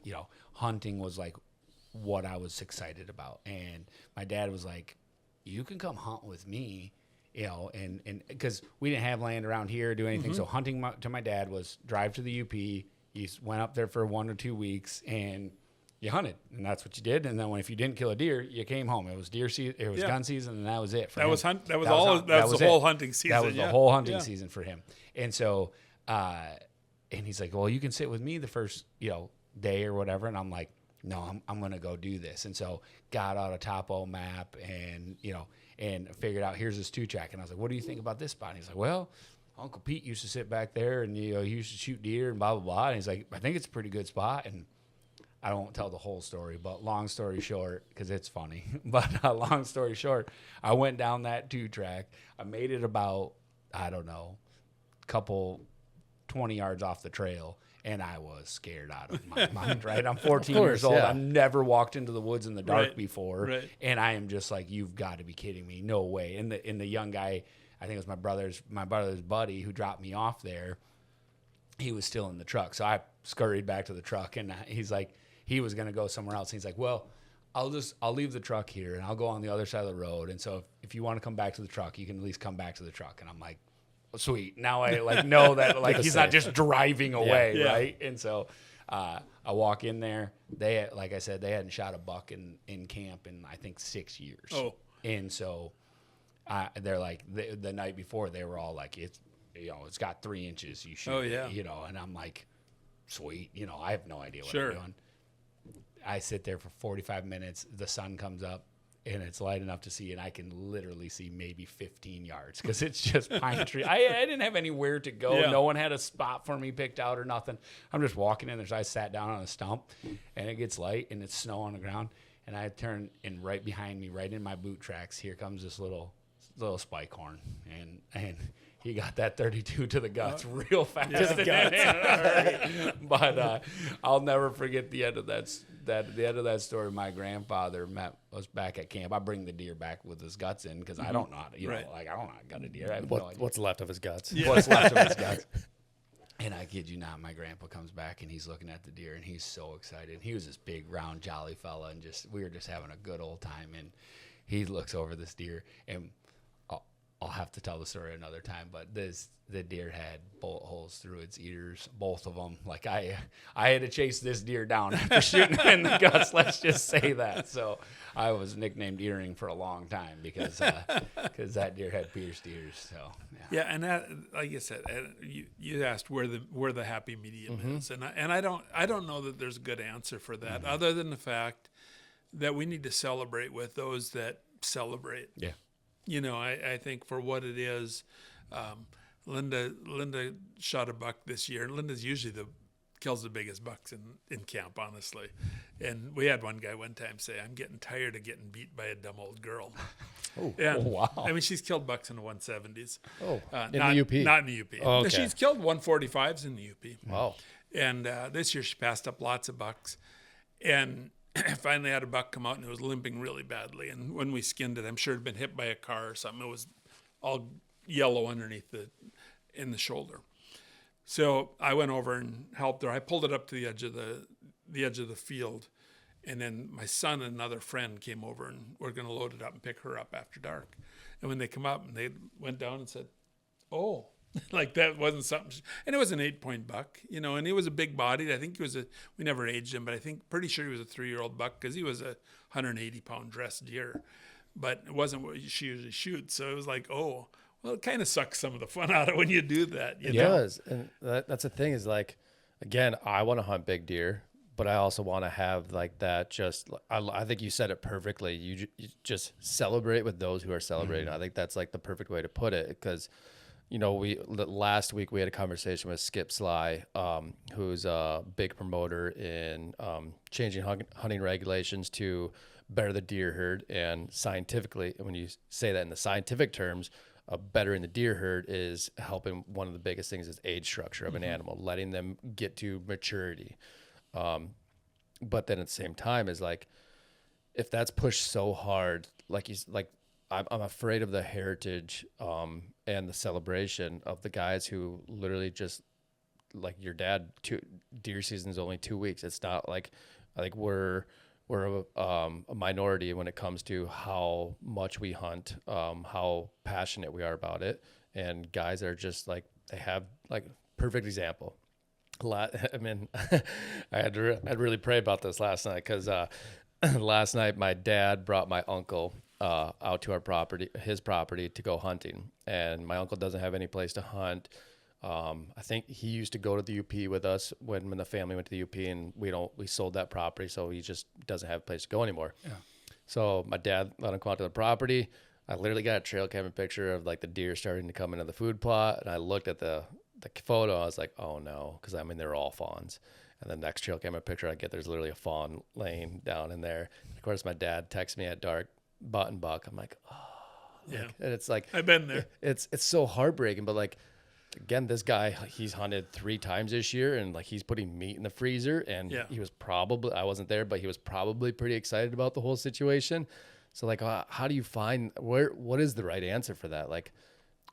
hunting was like what I was excited about. And my dad was like, you can come hunt with me. And because we didn't have land around here or do anything. So hunting to my dad was drive to the UP. You went up there for 1 or 2 weeks and you hunted, and that's what you did. And then if you didn't kill a deer, you came home. It was deer season, it was gun season, and that was it. That was the whole hunting season. That was the whole hunting season for him. And so, and he's like, well, you can sit with me the first, day or whatever. And I'm like, no, I'm going to go do this. And so got out a topo map and figured out, here's this 2-track. And I was like, what do you think about this spot? And he's like, well, Uncle Pete used to sit back there and, he used to shoot deer and blah, blah, blah. And he's like, I think it's a pretty good spot. And I don't tell the whole story, but long story short, because it's funny, but long story short, I went down that 2-track. I made it about, I don't know, couple 20 yards off the trail. And I was scared out of my mind, right? I'm 14 years old. Yeah. I've never walked into the woods in the dark Right. before. Right. And I am just like, you've got to be kidding me. No way. And the young guy, I think it was my brother's buddy who dropped me off there. He was still in the truck. So I scurried back to the truck, and he's like, he was going to go somewhere else. And he's like, well, I'll leave the truck here and I'll go on the other side of the road. And so if you want to come back to the truck, you can at least come back to the truck. And I'm like, sweet. Now I know that he's not just driving away, right? And so I walk in there. They, like I said, they hadn't shot a buck in camp in I think 6 years. Oh. And so they're like the night before they were all like, it's got 3 inches. You shoot. Oh, yeah. And I'm like, sweet. I have no idea what Sure. I'm doing. I sit there for 45 minutes. The sun comes up. And it's light enough to see, and I can literally see maybe 15 yards because it's just pine tree. I didn't have anywhere to go. Yeah. No one had a spot for me picked out or nothing. I'm just walking in there. So I sat down on a stump, and it gets light, and it's snow on the ground. And I turn, and right behind me, right in my boot tracks, here comes this little spike horn, and he got that 32 to the guts real fast. But I'll never forget the end of that story. My grandfather was back at camp. I bring the deer back with his guts in because I don't know how to, I don't know how to gut a deer. I have no idea. What's left of his guts? Yeah. What's left of his guts. And I kid you not, my grandpa comes back and he's looking at the deer and he's so excited. He was this big, round, jolly fella, and we were just having a good old time. And he looks over this deer, and I'll have to tell the story another time, but the deer had bullet holes through its ears, both of them. Like I had to chase this deer down after shooting him in the guts. Let's just say that. So I was nicknamed Earring for a long time because that deer had pierced ears. So yeah, and that, like you said, you asked where the happy medium is, and I don't know that there's a good answer for that, other than the fact that we need to celebrate with those that celebrate. yeah. I think for what it is, Linda shot a buck this year. Linda's usually kills the biggest bucks in camp, honestly. And we had one guy one time say, I'm getting tired of getting beat by a dumb old girl. Oh, wow. I mean, she's killed bucks in the 170s. Oh, in not, the UP? Not in the UP. Oh, okay. She's killed 145s in the UP. Wow. And this year she passed up lots of bucks. And finally had a buck come out, and it was limping really badly. And when we skinned it, I'm sure it had been hit by a car or something. It was all yellow underneath in the shoulder. So I went over and helped her. I pulled it up to the edge of the field, and then my son and another friend came over, and we're going to load it up and pick her up after dark. And when they come up, and they went down and said, "Oh, Like that wasn't something, and it was an 8-point buck, and he was a big bodied. I think we never aged him, but I think pretty sure he was a 3-year-old buck because he was a 180-pound dressed deer, but it wasn't what she usually shoots. So it was like, oh, well, it kind of sucks some of the fun out of when you do that. It does. And that's the thing is like, again, I want to hunt big deer, but I also want to have like that. I think you said it perfectly. You just celebrate with those who are celebrating. I think that's like the perfect way to put it because, last week we had a conversation with Skip Sly, who's a big promoter in changing hunting regulations to better the deer herd. And scientifically, when you say that in the scientific terms, bettering the deer herd is helping. One of the biggest things is age structure of an animal, letting them get to maturity. But then at the same time is like, if that's pushed so hard, I'm afraid of the heritage and the celebration of the guys who literally just like your dad. Deer season is only 2 weeks. It's not like I think we're a minority when it comes to how much we hunt, how passionate we are about it, and guys are just like they have like perfect example. I mean, I had to really pray about this last night because last night my dad brought my uncle out to his property to go hunting, and my uncle doesn't have any place to hunt. I think he used to go to the UP with us when the family went to the UP, and we sold that property, so he just doesn't have a place to go anymore. Yeah. So my dad let him come out to the property. I literally got a trail camera picture of like the deer starting to come into the food plot, and I looked at the photo. I was like, oh no, because I mean they're all fawns. And the next trail camera picture I get, there's literally a fawn laying down in there. Of course, my dad texts me at dark, button buck. I'm like, oh, yeah. And it's like I've been there. It's so heartbreaking, but like. Again, this guy, he's hunted 3 times this year, and like he's putting meat in the freezer, and he was probably, I wasn't there, but he was probably pretty excited about the whole situation. So like, how do you find what is the right answer for that? Like,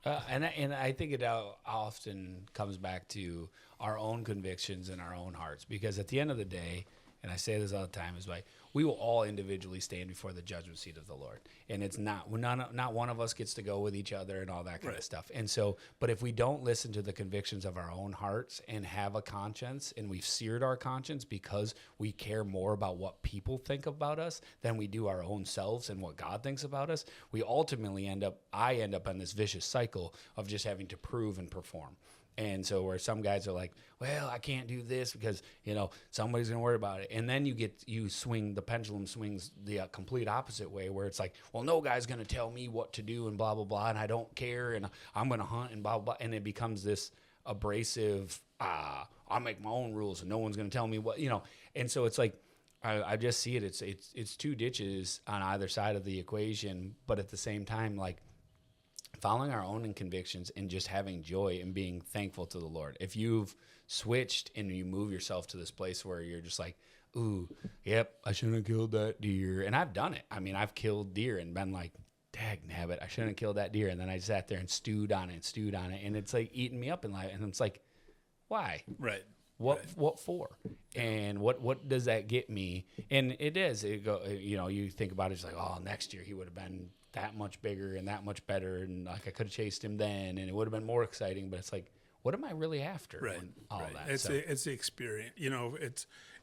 and I think it often comes back to our own convictions and our own hearts, because at the end of the day, and I say this all the time, is like we will all individually stand before the judgment seat of the Lord, and it's not one of us gets to go with each other and all that kind of stuff. And so, but if we don't listen to the convictions of our own hearts and have a conscience, and we've seared our conscience because we care more about what people think about us than we do our own selves and what God thinks about us, we ultimately end up on this vicious cycle of just having to prove and perform. And so where some guys are like, well, I can't do this because, somebody's going to worry about it. And then the pendulum swings the complete opposite way, where it's like, well, no guy's going to tell me what to do and blah, blah, blah. And I don't care. And I'm going to hunt and blah, blah, blah. And it becomes this abrasive, I'll make my own rules and no one's going to tell me what, And so it's like, I just see it. It's 2 ditches on either side of the equation. But at the same time, like, following our own convictions and just having joy and being thankful to the Lord. If you've switched and you move yourself to this place where you're just like, ooh, yep, I shouldn't have killed that deer. And I've done it. I mean, I've killed deer and been like, dagnabbit, I shouldn't have killed that deer. And then I sat there and stewed on it. And it's like eating me up in life. And it's like, why? Right. What for? And what does that get me? And it is. You think about it, it's like, oh, next year he would have been that much bigger and that much better, and like I could have chased him then, and it would have been more exciting. But it's like, what am I really after? Right. That. It's the experience.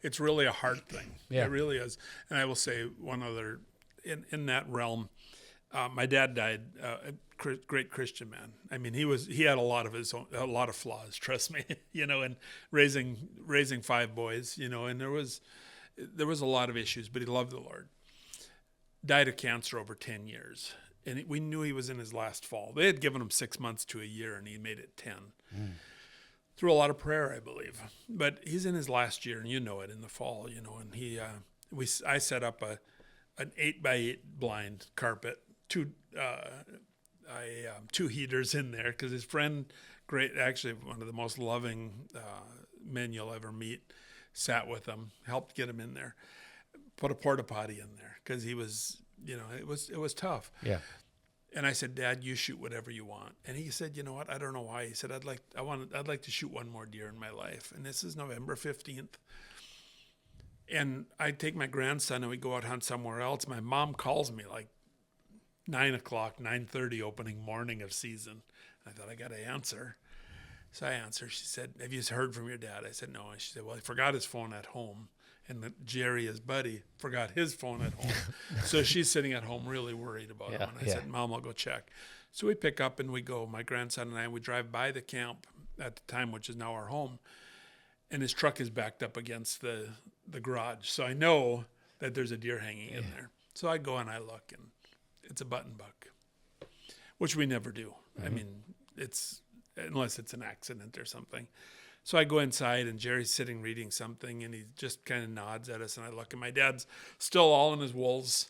It's really a heart thing. Yeah. It really is. And I will say one other in that realm. My dad died. Great Christian man. I mean, he had a lot of flaws. Trust me. And raising 5 boys. And there was a lot of issues, but he loved the Lord. Died of cancer over 10 years. And we knew he was in his last fall. They had given him 6 months to a year, and he made it 10. Through a lot of prayer, I believe. But he's in his last year, and it in the fall, and I set up an 8x8 blind carpet, 2 heaters in there, because his friend, actually one of the most loving men you'll ever meet, sat with him, helped get him in there. Put a porta potty in there because he was, it was tough. Yeah. And I said, Dad, you shoot whatever you want. And he said, you know what? I don't know why. He said, I'd like to shoot one more deer in my life. And this is November 15th. And I take my grandson and we go out hunt somewhere else. My mom calls me like 9:00, 9:30 opening morning of season. I thought, I got to answer. So I answered. She said, have you heard from your dad? I said, no. And she said, well, he forgot his phone at home. And Jerry, his buddy, forgot his phone at home. So she's sitting at home really worried about him. And I said, Mom, I'll go check. So we pick up and we go, my grandson and I, we drive by the camp at the time, which is now our home. And his truck is backed up against the garage. So I know that there's a deer hanging in there. So I go and I look, and it's a button buck, which we never do. I mean, it's unless it's an accident or something. So I go inside, and Jerry's sitting reading something, and he just kind of nods at us, and I look, and my dad's still all in his wools.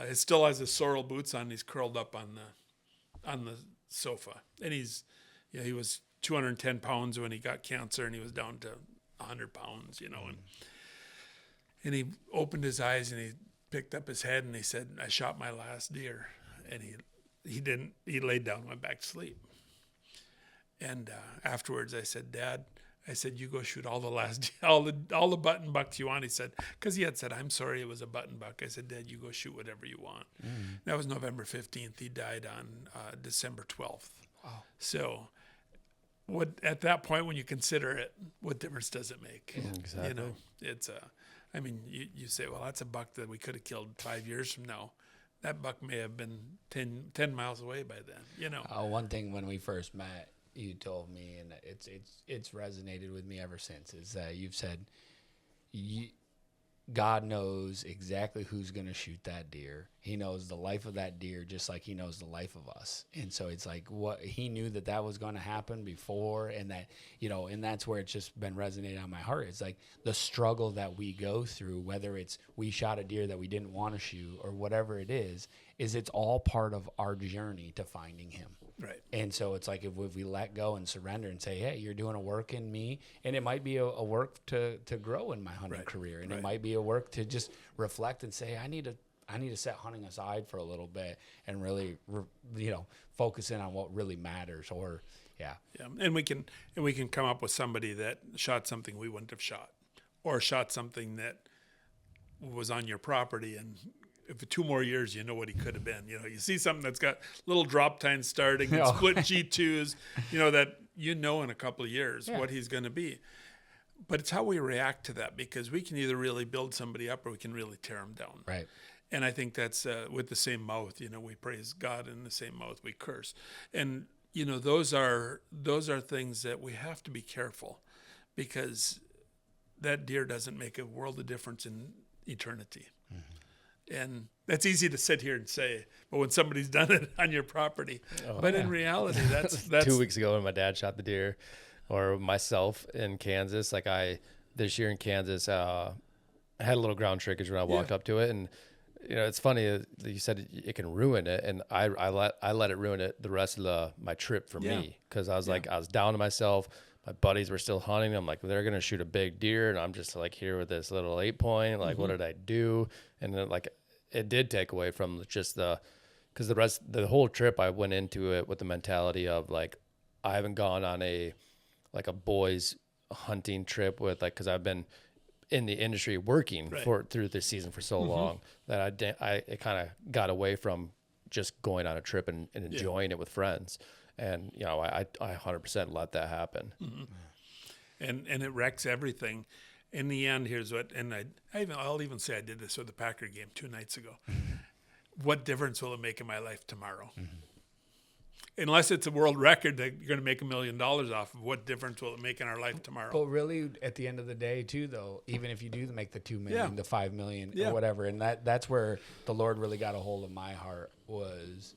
He still has his sorrel boots on. He's curled up on the sofa, and he was 210 pounds when he got cancer, and he was down to 100 pounds, and he opened his eyes, and he picked up his head, and he said, I shot my last deer. And he laid down and went back to sleep. And afterwards I said, Dad, you go shoot all the button bucks you want. He said, because he had said, I'm sorry, it was a button buck. I said, Dad, you go shoot whatever you want. That was November 15th. He died on December 12th. Wow. So at that point, when you consider it, what difference does it make? Yeah, exactly. It's you say, well, that's a buck that we could have killed 5 years from now. That buck may have been 10 miles away by then, One thing when we first met, you told me, and it's resonated with me ever since, is that you've said God knows exactly who's going to shoot that deer. He knows the life of that deer just like he knows the life of us. And so it's like what he knew that was going to happen before, and that, and that's where it's just been resonating on my heart. It's like the struggle that we go through, whether it's we shot a deer that we didn't want to shoot or whatever it is it's all part of our journey to finding him. Right. And so it's like if we let go and surrender and say, hey, you're doing a work in me, and it might be a work to grow in my hunting career, and it might be a work to just reflect and say, I need to set hunting aside for a little bit and really, focus in on what really matters. Yeah, and we can come up with somebody that shot something we wouldn't have shot, or shot something that was on your property, and for 2 more years, what he could have been. You see something that's got little drop tines starting, and split G2s, that in a couple of years what he's going to be. But it's how we react to that, because we can either really build somebody up or we can really tear them down. Right. And I think that's with the same mouth, we praise God, in the same mouth we curse. And, those are things that we have to be careful, because that deer doesn't make a world of difference in eternity. And that's easy to sit here and say, but when somebody's done it on your property, in reality, that's 2 weeks ago when my dad shot the deer, or myself in Kansas, this year in Kansas, I had a little ground shrinkage when I walked up to it. And, it's funny that you said it can ruin it. And I let it ruin it the rest of my trip for me. Cause I was I was down to myself. My buddies were still hunting. I'm like, they're going to shoot a big deer. And I'm just here with this little 8-point, what did I do? And then it did take away from just because the whole trip I went into it with the mentality of I haven't gone on a boys hunting trip with because I've been in the industry working through this season for so long that it kind of got away from just going on a trip and enjoying it with friends. And, I 100% let that happen. And it wrecks everything. In the end, here's what, and I'll even say I did this with the Packer game 2 nights ago. What difference will it make in my life tomorrow? Unless it's a world record that you're going to make $1 million off of, what difference will it make in our life tomorrow? But really, at the end of the day, too, though, even if you do make the $2 million, the $5 million, or whatever, and that's where the Lord really got a hold of my heart, was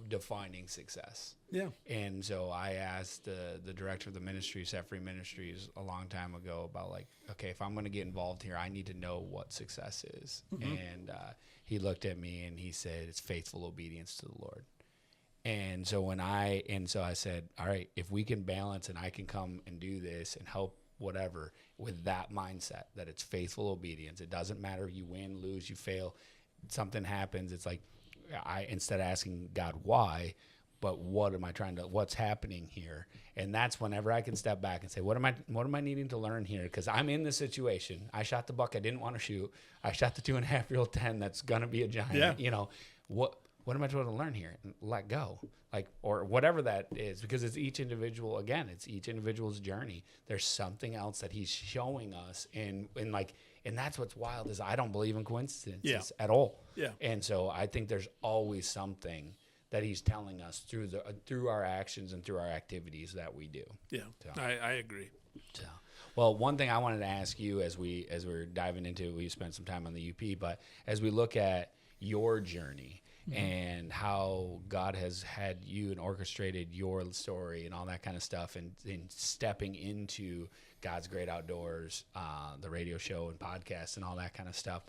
defining success. Yeah. And so I asked the director of the ministry, Set Free Ministries, a long time ago about okay, if I'm going to get involved here, I need to know what success is. And he looked at me and he said, it's faithful obedience to the Lord. And so I said, all right, if we can balance and I can come and do this and help whatever with that mindset, that it's faithful obedience. It doesn't matter if you win, lose, you fail, something happens. It's instead of asking God why, but what's happening here? And that's whenever I can step back and say, what am I needing to learn here? Because I'm in this situation. I shot the buck I didn't want to shoot. I shot the 2.5-year-old 10 that's gonna be a giant. What what am I supposed to learn here? And let go. Like, or whatever that is, because it's each individual, again, it's each individual's journey. There's something else that he's showing us. And that's what's wild is I don't believe in coincidences at all. Yeah. And so I think there's always something that he's telling us through our actions and through our activities that we do. Yeah. So. I agree. So, well, one thing I wanted to ask you as we're diving into, we spent some time on the UP, but as we look at your journey and how God has had you and orchestrated your story and all that kind of stuff, and stepping into God's Great Outdoors, the radio show and podcast and all that kind of stuff,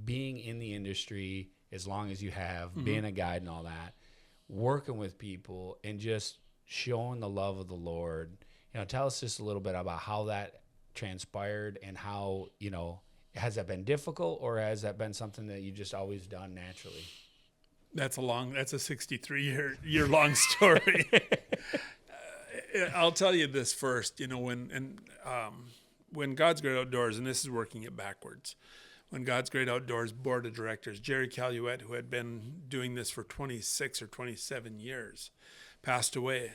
being in the industry as long as you have, being a guide and all that, working with people and just showing the love of the Lord. Tell us just a little bit about how that transpired and how, has that been difficult, or has that been something that you just always done naturally? That's a 63-year long story. I'll tell you this first, when God's Great Outdoors, and this is working it backwards, when God's Great Outdoors board of directors, Jerry Caluette, who had been doing this for 26 or 27 years, passed away.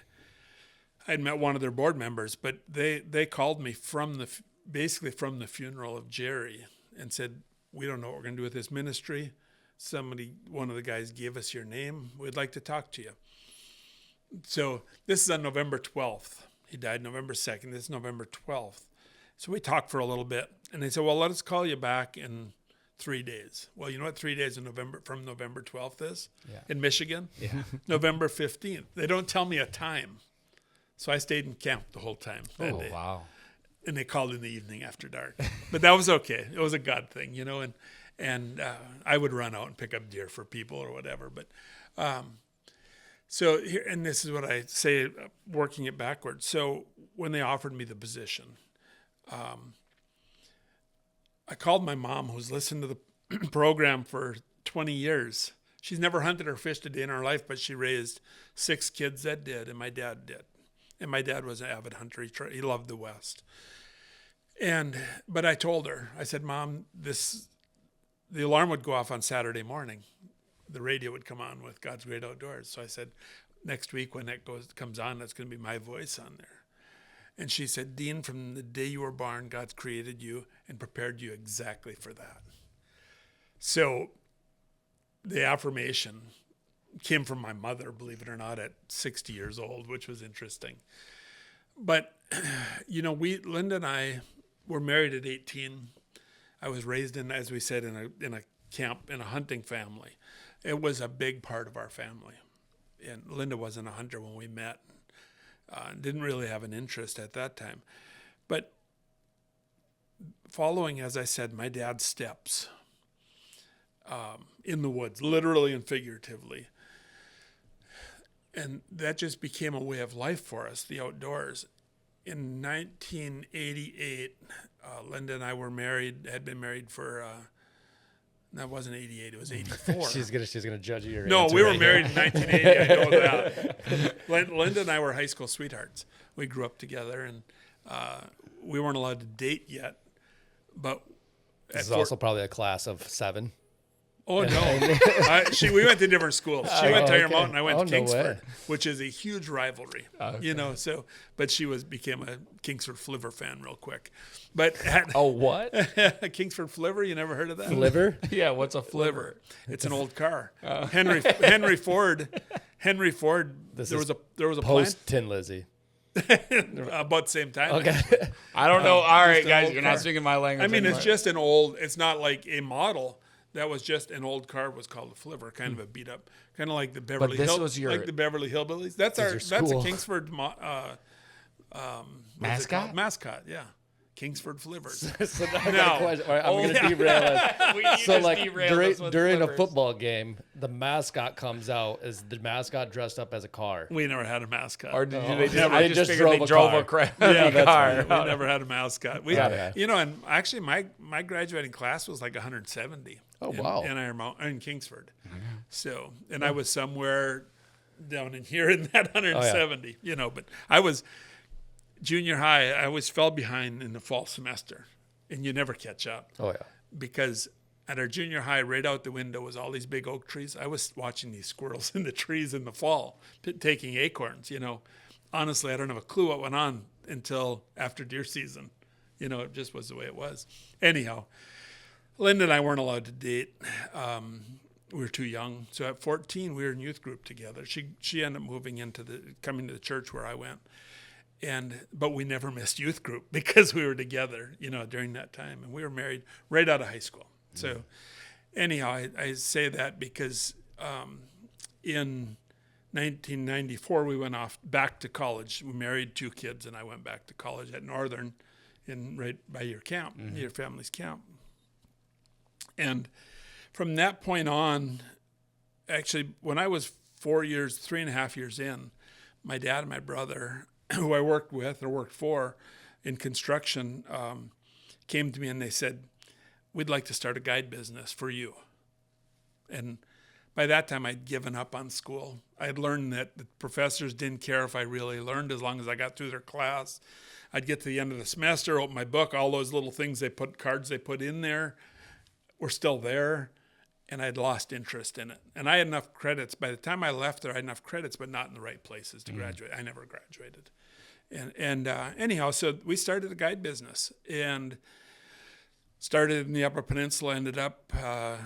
I'd met one of their board members, but they called me basically from the funeral of Jerry and said, we don't know what we're going to do with this ministry. One of the guys gave us your name. We'd like to talk to you. So this is on November 12th. He died November 2nd. This is November 12th. So we talked for a little bit, and they said, well, let us call you back in 3 days. Well, you know what 3 days from November 12th is? Yeah. In Michigan? Yeah. November 15th. They don't tell me a time. So I stayed in camp the whole time that day. Wow. And they called in the evening after dark. But that was okay. It was a God thing, and I would run out and pick up deer for people or whatever. But so here, and this is what I say, working it backwards. So when they offered me the position, I called my mom, who's listened to the program for 20 years. She's never hunted or fished a day in her life, but she raised 6 kids that did, and my dad did. And my dad was an avid hunter. He loved the West. But I told her, I said, Mom, the alarm would go off on Saturday morning. The radio would come on with God's Great Outdoors. So I said, next week when that comes on, that's going to be my voice on there. And she said, Dean, from the day you were born, God's created you and prepared you exactly for that. So the affirmation came from my mother, believe it or not, at 60 years old, which was interesting. But, Linda and I were married at 18. I was raised in, as we said, in a camp, in a hunting family. It was a big part of our family. And Linda wasn't a hunter when we met. Didn't really have an interest at that time. But following, as I said, my dad's steps in the woods, literally and figuratively. And that just became a way of life for us, the outdoors. In 1988, Linda and I had been married for, that wasn't 88, it was 84. she's gonna judge your No, answer we were right married here. in 1980, I know that. Linda and I were high school sweethearts. We grew up together, and we weren't allowed to date yet. But This is also probably a class of 7. Oh, no. We went to different schools. She went to Iron okay. Mountain. I went to No Kingsford, way. which is a huge rivalry, but she became a Kingsford Flivver fan real quick. But What? Kingsford Flivver, you never heard of that? Liver? Yeah, what's a flivver? It's an old car. Henry Ford, there was a Post Tin Lizzy. plant about the same time. Okay. I don't know. All right, an guys, old you're car. not speaking my language. I mean, anymore. it's just it's not like a model. That was just an old car, was called a flivver, kind of a beat up, kind of like the Beverly this was your- like the Beverly Hillbillies. That's your a school. Kingsford Mascot? Mascot, yeah. Kingsford Flivers. So now I got No. a question. All right, I'm going to derail it. You So just like derailed us with during a flippers. football game, the mascot comes out. Is the mascot dressed up as a car? We never had a mascot. Or did No. they just, Never. I They just just figured drove they a drove car. a car. Yeah, that's car. right. We never had a mascot. Yeah. And actually my graduating class was like 170. Oh, wow. In Iron Mountain, in Kingsford. So, and I was somewhere down in here in that 170, but I was junior high. I always fell behind in the fall semester, and you never catch up. Oh yeah. Because at our junior high, right out the window was all these big oak trees. I was watching these squirrels in the trees in the fall, taking acorns, Honestly, I don't have a clue what went on until after deer season. It just was the way it was. Anyhow, Linda and I weren't allowed to date. We were too young. So at 14, we were in youth group together. She ended up coming to the church where I went. But we never missed youth group because we were together, during that time. And we were married right out of high school. So anyhow, I say that because in 1994, we went off back to college. We married 2 kids, and I went back to college at Northern right by your camp, your family's camp. And from that point on, actually, when I was 3.5 years in, my dad and my brother, who I worked for in construction, came to me and they said, we'd like to start a guide business for you. And by that time, I'd given up on school. I had learned that the professors didn't care if I really learned as long as I got through their class. I'd get to the end of the semester, open my book, all those little things cards they put in there were still there, and I'd lost interest in it. And I had enough credits. By the time I left there, I had enough credits, but not in the right places to graduate. I never graduated. And anyhow, so we started a guide business and started in the Upper Peninsula, ended up, by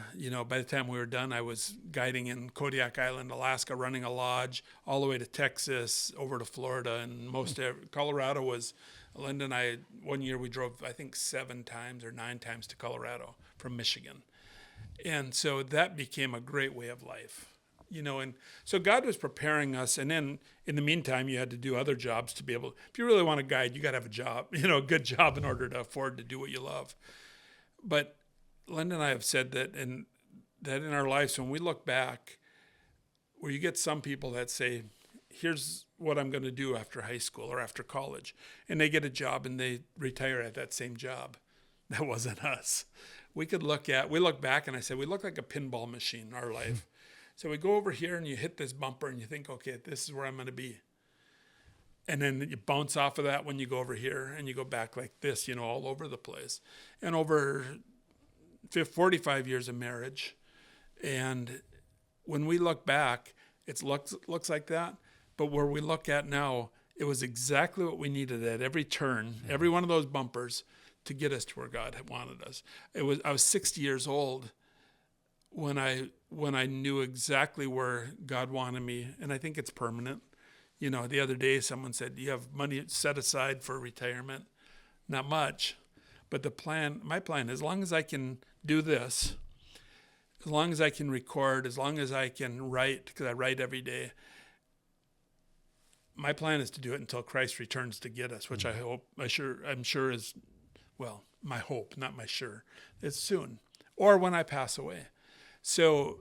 the time we were done, I was guiding in Kodiak Island, Alaska, running a lodge, all the way to Texas, over to Florida, and Colorado was, Linda and I, one year we drove, I think 7 times or 9 times to Colorado from Michigan. And so that became a great way of life, and so God was preparing us. And then in the meantime, you had to do other jobs to be able, if you really want to guide, you got to have a job, a good job in order to afford to do what you love. But Linda and I have said that in our lives, when we look back, where you get some people that say, here's what I'm going to do after high school or after college, and they get a job and they retire at that same job. That wasn't us. We look back and I said, we look like a pinball machine in our life. So we go over here and you hit this bumper and you think, okay, this is where I'm going to be. And then you bounce off of that when you go over here and you go back like this, all over the place. And over 45 years of marriage. And when we look back, it looks like that. But where we look at now, it was exactly what we needed at every turn, every one of those bumpers to get us to where God had wanted us. I was 60 years old when I knew exactly where God wanted me. And I think it's permanent. The other day someone said, do you have money set aside for retirement? Not much. But my plan, as long as I can do this, as long as I can record, as long as I can write, because I write every day, my plan is to do it until Christ returns to get us, which I'm sure is, well, my hope, not my sure, it's soon. Or when I pass away. So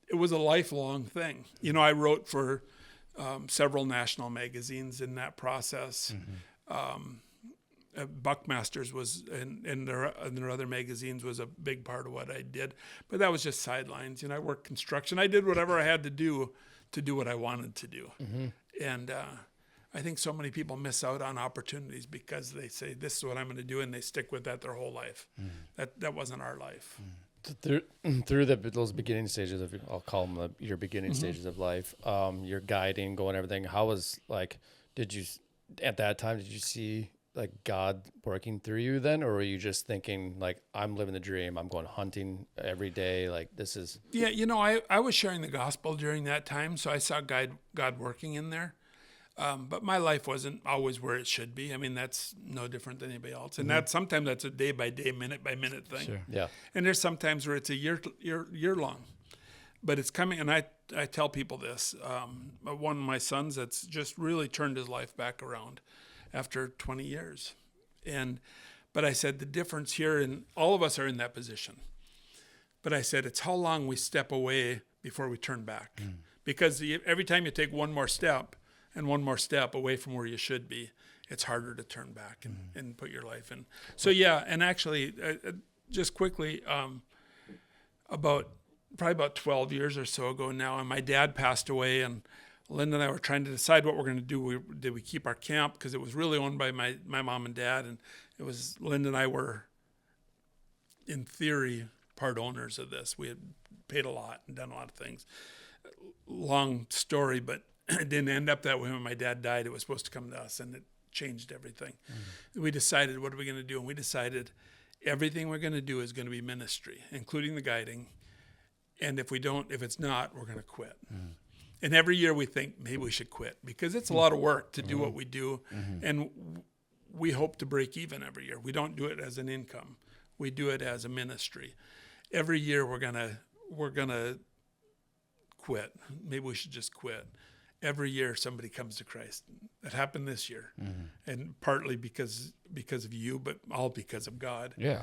it was a lifelong thing. I wrote for several national magazines in that process. Buckmasters was, and their other magazines was a big part of what I did. But that was just sidelines. I worked construction. I did whatever I had to do what I wanted to do. And I think so many people miss out on opportunities because they say, this is what I'm going to do, and they stick with that their whole life. That wasn't our life. Through those beginning stages of, I'll call them your beginning stages of life, your guiding, going everything, how was at that time, did you see like God working through you then? Or were you just thinking like, I'm living the dream, I'm going hunting every day, like this is... Yeah, I was sharing the gospel during that time, so I saw God working in there. But my life wasn't always where it should be. I mean, that's no different than anybody else. And sometimes that's a day by day, minute by minute thing. Sure. Yeah. And there's sometimes where it's a year long, but it's coming. And I tell people this, one of my sons that's just really turned his life back around after 20 years. But I said, the difference here, and all of us are in that position. But I said, it's how long we step away before we turn back. Because every time you take one more step away from where you should be, it's harder to turn back and put your life in. So yeah, and actually, just quickly, probably about 12 years or so ago now, and my dad passed away, and Linda and I were trying to decide what we're going to do. Did we keep our camp? Because it was really owned by my mom and dad, and it was Linda and I were in theory, part owners of this. We had paid a lot and done a lot of things. Long story, but it didn't end up that way. When my dad died, it was supposed to come to us, and it changed everything. We decided, what are we going to do? And we decided everything we're going to do is going to be ministry, including the guiding. And if it's not, we're going to quit. And every year we think maybe we should quit, because it's a lot of work to do what we do. And we hope to break even every year. We don't do it as an income. We do it as a ministry. Every year we're gonna quit. Maybe we should just quit. Every year somebody comes to Christ. It happened this year, and partly because of you, but all because of God. Yeah.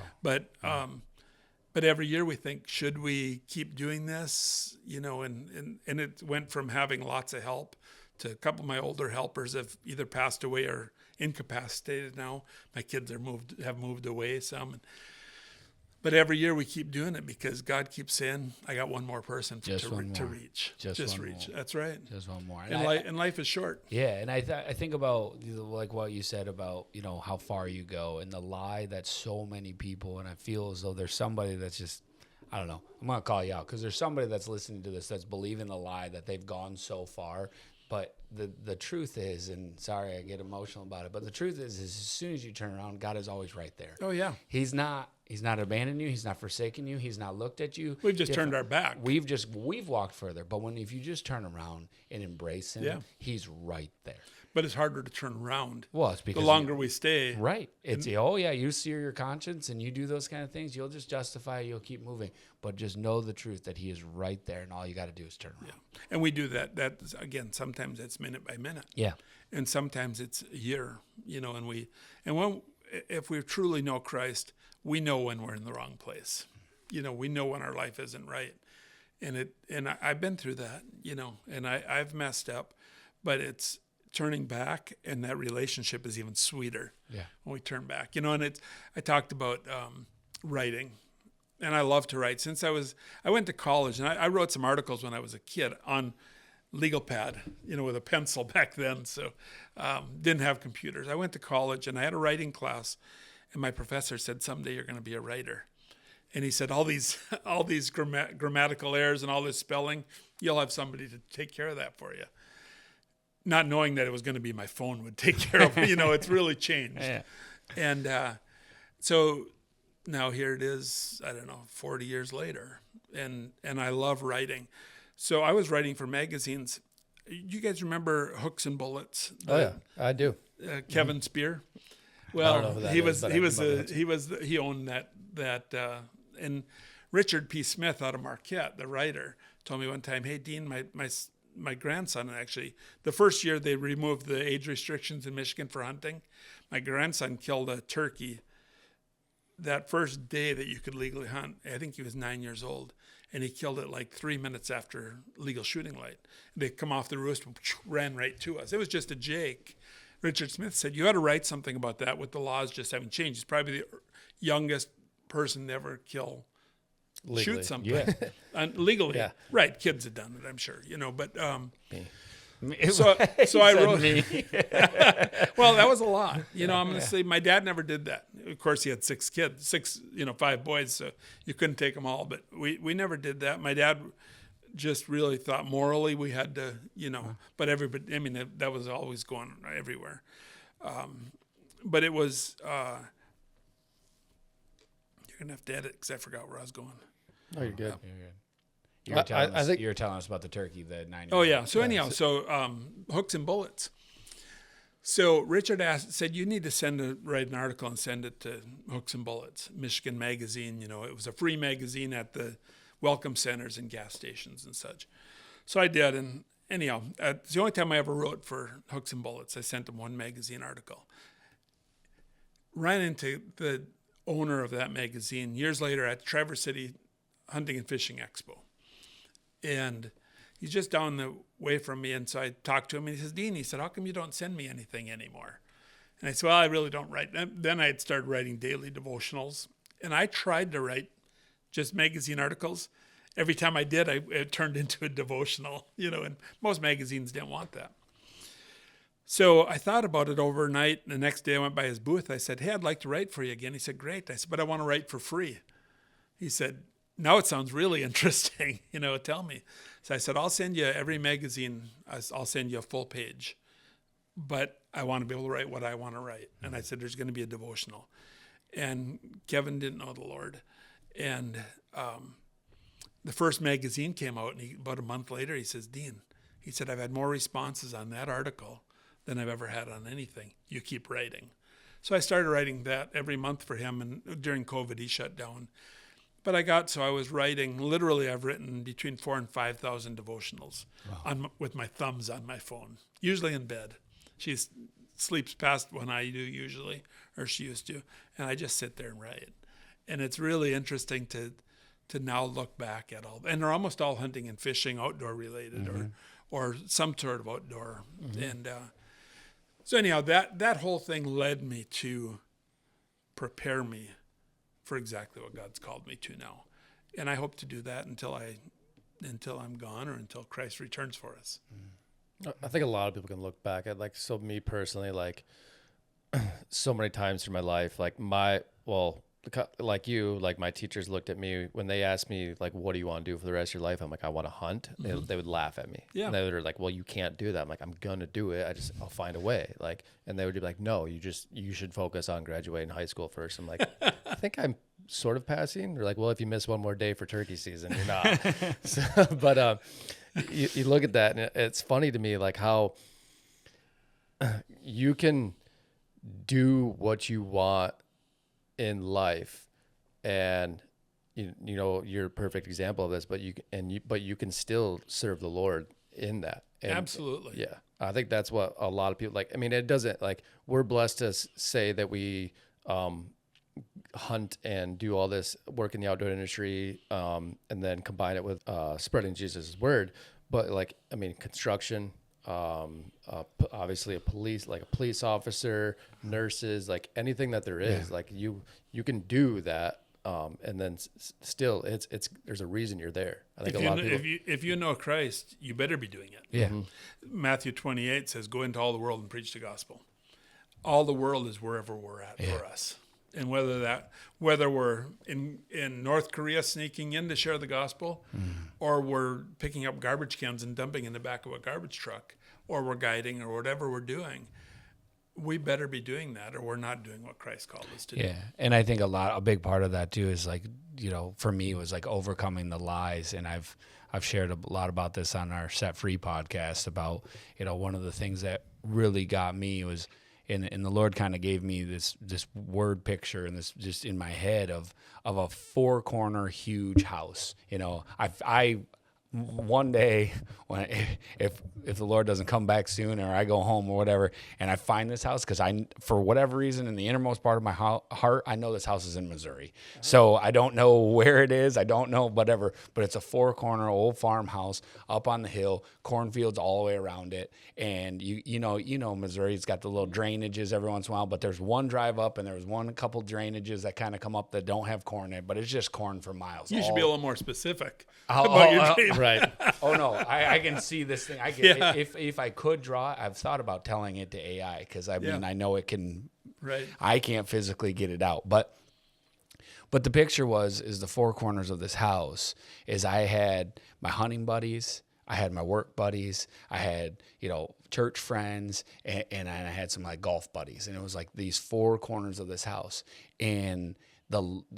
But every year we think, should we keep doing this? And it went from having lots of help to a couple of my older helpers have either passed away or incapacitated now. My kids have moved away some. But every year we keep doing it because God keeps saying, I got one more person to reach. Just reach. More. That's right. Just one more. And life is short. Yeah, and I think about like what you said about, how far you go, and the lie that so many people, and I feel as though there's somebody that's just, I don't know, I'm going to call you out, because there's somebody that's listening to this that's believing the lie that they've gone so far. But the truth is, and sorry I get emotional about it, but the truth is as soon as you turn around, God is always right there. Oh, yeah. He's not abandoned you. He's not forsaken you. He's not looked at you. We've just turned our back. We've walked further. But if you just turn around and embrace him, he's right there. But it's harder to turn around. Well, it's because the longer we stay. Right. It's, you sear your conscience and you do those kind of things, you'll just justify, you'll keep moving. But just know the truth that he is right there, and all you got to do is turn around. Yeah. And we do that. That's, again, sometimes it's minute by minute. Yeah. And sometimes it's a year, if we truly know Christ, we know when we're in the wrong place. We know when our life isn't right. And I've been through that, and I've messed up, but it's turning back, and that relationship is even sweeter when we turn back. And I talked about writing, and I love to write. Since I went to college, and I wrote some articles when I was a kid on legal pad, with a pencil back then, so didn't have computers. I went to college, and I had a writing class, and my professor said, someday you're going to be a writer. And he said, all these grammatical errors and all this spelling, you'll have somebody to take care of that for you. Not knowing that it was going to be my phone would take care of it. It's really changed. Yeah. And so now here it is, 40 years later. And I love writing. So I was writing for magazines. You guys remember Hooks and Bullets? I do. Kevin Spear. Well, I don't know who that is, he owned that and Richard P. Smith out of Marquette, the writer, told me one time, hey, Dean, my grandson, actually, the first year they removed the age restrictions in Michigan for hunting, my grandson killed a turkey that first day that you could legally hunt. I think he was 9 years old, and he killed it like 3 minutes after legal shooting light. They come off the roost, ran right to us. It was just a jake. Richard Smith said, you ought to write something about that with the laws just haven't changed. He's probably the youngest person to ever shoot something. Yeah. Legally. Yeah. Right. Kids have done it, I'm sure, but, so I wrote, well, that was a lot, I'm going to say my dad never did that. Of course he had 6 kids, 5 boys, so you couldn't take them all, but we never did that. My dad just really thought morally we had to, but everybody, that was always going everywhere. But it was, you're going to have to edit because I forgot where I was going. Oh, you're good. You're good. You were telling us about the turkey, the 9-year-old. Oh, yeah. So anyhow, Hooks and Bullets. So Richard said, you need to write an article and send it to Hooks and Bullets, Michigan Magazine. It was a free magazine at the welcome centers and gas stations and such. So I did, and anyhow, it's the only time I ever wrote for Hooks and Bullets. I sent them one magazine article. Ran into the owner of that magazine years later at the Traverse City Hunting and Fishing Expo. And he's just down the way from me, and so I talked to him, and he says, Dean, how come you don't send me anything anymore? And I said, well, I really don't write. Then I had started writing daily devotionals, and I tried to write just magazine articles. Every time I did, it turned into a devotional, and most magazines didn't want that. So I thought about it overnight. The next day I went by his booth. I said, hey, I'd like to write for you again. He said, great. I said, but I want to write for free. he said, now it sounds really interesting, tell me. So I said, I'll send you every magazine. I'll send you a full page, but I want to be able to write what I want to write. And I said, there's going to be a devotional. And Kevin didn't know the Lord. And the first magazine came out, and about a month later, he says, Dean, he said, I've had more responses on that article than I've ever had on anything. You keep writing. So I started writing that every month for him, and during COVID, he shut down. But I was writing, literally I've written between 4,000 and 5,000 devotionals with my thumbs on my phone, usually in bed. She sleeps past when I do usually, or she used to, and I just sit there and write. And it's really interesting to now look back at all. And they're almost all hunting and fishing, outdoor related, or some sort of outdoor. And so anyhow, that whole thing led me to prepare me for exactly what God's called me to now. And I hope to do that until I'm gone, or until Christ returns for us. I think a lot of people can look back at, like, so me personally, like, so many times through my life, like like you, like my teachers looked at me when they asked me, like, what do you want to do for the rest of your life? I'm like, I want to hunt. They would laugh at me. Yeah. And they were like, well, you can't do that. I'm like, I'm going to do it. I'll find a way. Like, and they would be like, no, you should focus on graduating high school first. I'm like, I think I'm sort of passing. They're like, well, if you miss one more day for turkey season, you're not. But you look at that, and it's funny to me, like, how you can do what you want in life, and you're a perfect example of this, but you can still serve the Lord in that. And Absolutely. Yeah. I think that's what a lot of people like. I mean, it doesn't, like, we're blessed to say that we hunt and do all this work in the outdoor industry, and then combine it with spreading Jesus' word. But, like, I mean, construction, obviously a police officer, nurses, like anything that there is, like you can do that, and then still there's a reason you're there. I think if you know Christ, you better be doing it. Yeah. Matthew 28 says, go into all the world and preach the gospel. All the world is wherever we're at for us. And whether we're in North Korea sneaking in to share the gospel, or we're picking up garbage cans and dumping in the back of a garbage truck, or we're guiding, or whatever we're doing, we better be doing that, or we're not doing what Christ called us to do. Yeah. And I think a big part of that too is, like, for me, was like overcoming the lies. And I've shared a lot about this on our Set Free podcast about, one of the things that really got me was, and the Lord kind of gave me this word picture, and this just in my head of a 4-corner huge house. I one day, when if the Lord doesn't come back soon, or I go home or whatever, and I find this house, because for whatever reason, in the innermost part of my heart, I know this house is in Missouri. So I don't know where it is, I don't know whatever, but it's a 4-corner old farmhouse up on the hill, cornfields all the way around it, and you know Missouri's got the little drainages every once in a while, but there's one drive up, and there's a couple drainages that kind of come up that don't have corn in it, but it's just corn for miles. You should be a little more specific about your dream. Right. Oh no, I can see this thing. If I could draw, I've thought about telling it to AI, because I know it can. Right. I can't physically get it out, but the picture is the 4 corners of this house. Is I had my hunting buddies, I had my work buddies, I had church friends, and I had some, like, golf buddies, and it was like these 4 corners of this house, and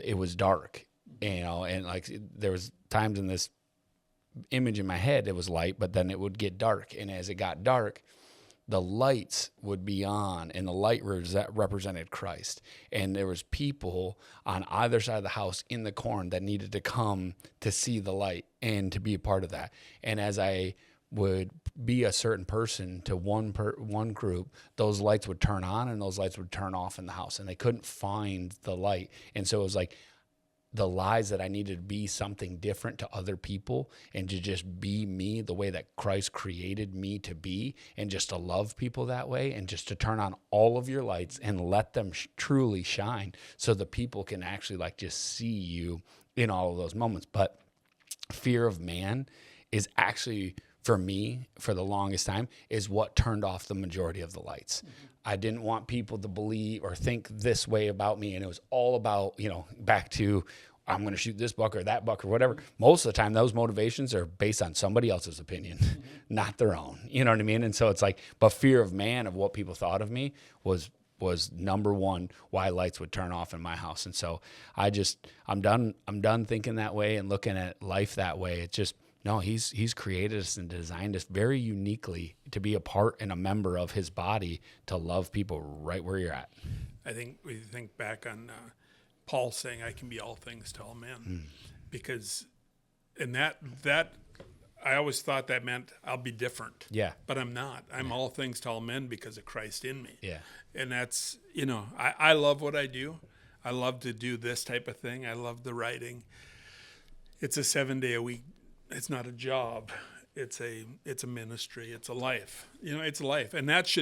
it was dark, and like there was times in this image in my head it was light, but then it would get dark, and as it got dark, the lights would be on, and the light represented Christ, and there was people on either side of the house in the corn that needed to come to see the light and to be a part of that. And as I would be a certain person to one group, those lights would turn on and those lights would turn off in the house, and they couldn't find the light. And so it was like the lies that I needed to be something different to other people, and to just be me the way that Christ created me to be, and just to love people that way, and just to turn on all of your lights and let them truly shine, so the people can actually, like, just see you in all of those moments. But fear of man is actually, for me, for the longest time, is what turned off the majority of the lights. Mm-hmm. I didn't want people to believe or think this way about me. And it was all about, back to I'm going to shoot this buck or that buck or whatever. Most of the time, those motivations are based on somebody else's opinion, not their own. You know what I mean? And so it's like, but fear of man, of what people thought of me was number one why lights would turn off in my house. And so I'm done thinking that way and looking at life that way. It's just, no, he's created us and designed us very uniquely to be a part and a member of his body, to love people right where you're at. I think we think back on Paul saying, I can be all things to all men, because, and that I always thought that meant I'll be different. Yeah. But I'm not. I'm all things to all men because of Christ in me. Yeah. And that's, I love what I do. I love to do this type of thing. I love the writing. It's a 7-day-a-week. It's not a job. It's a ministry. It's a life. It's a life. And that's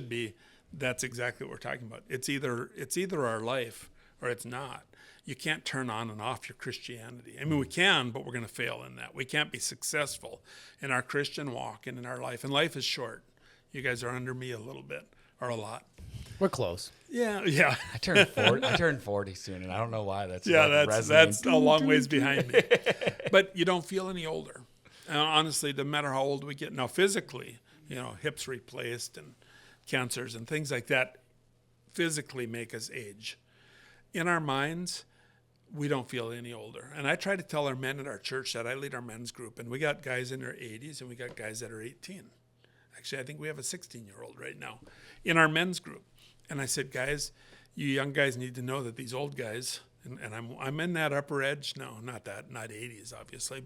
exactly what we're talking about. It's either our life or it's not. You can't turn on and off your Christianity. I mean, we can, but we're going to fail in that. We can't be successful in our Christian walk and in our life. And life is short. You guys are under me a little bit, or a lot. We're close. Yeah. I turned 40 soon, and I don't know why. That's that's a long ways behind me. But you don't feel any older. Honestly, no matter how old we get. Now, physically, hips replaced and cancers and things like that physically make us age. In our minds, we don't feel any older. And I try to tell our men at our church that I lead our men's group, and we got guys in their 80s and we got guys that are 18. Actually, I think we have a 16-year-old right now in our men's group. And I said, guys, you young guys need to know that these old guys, and I'm in that upper edge. No, not 80s, obviously,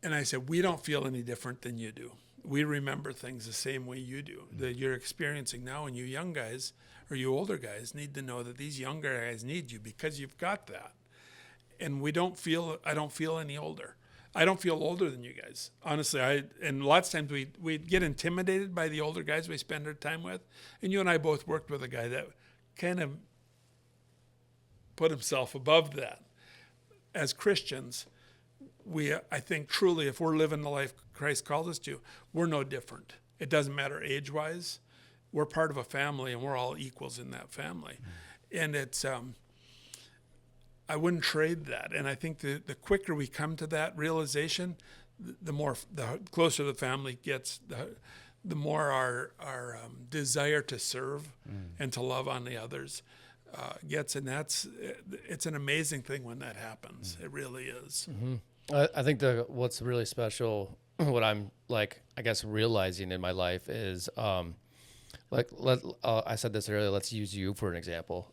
and I said, we don't feel any different than you do. We remember things the same way you do, that you're experiencing now, and you young guys, or you older guys, need to know that these younger guys need you because you've got that. And I don't feel any older. I don't feel older than you guys. Honestly, and lots of times we get intimidated by the older guys we spend our time with. And you and I both worked with a guy that kind of put himself above that. As Christians, I think truly, if we're living the life Christ called us to, we're no different. It doesn't matter age-wise. We're part of a family, and we're all equals in that family. And it's, I wouldn't trade that. And I think the quicker we come to that realization, the closer the family gets, the more our desire to serve and to love on the others gets. And it's an amazing thing when that happens. It really is. Mm-hmm. I think what's really special, what I'm realizing in my life is, I said this earlier, let's use you for an example.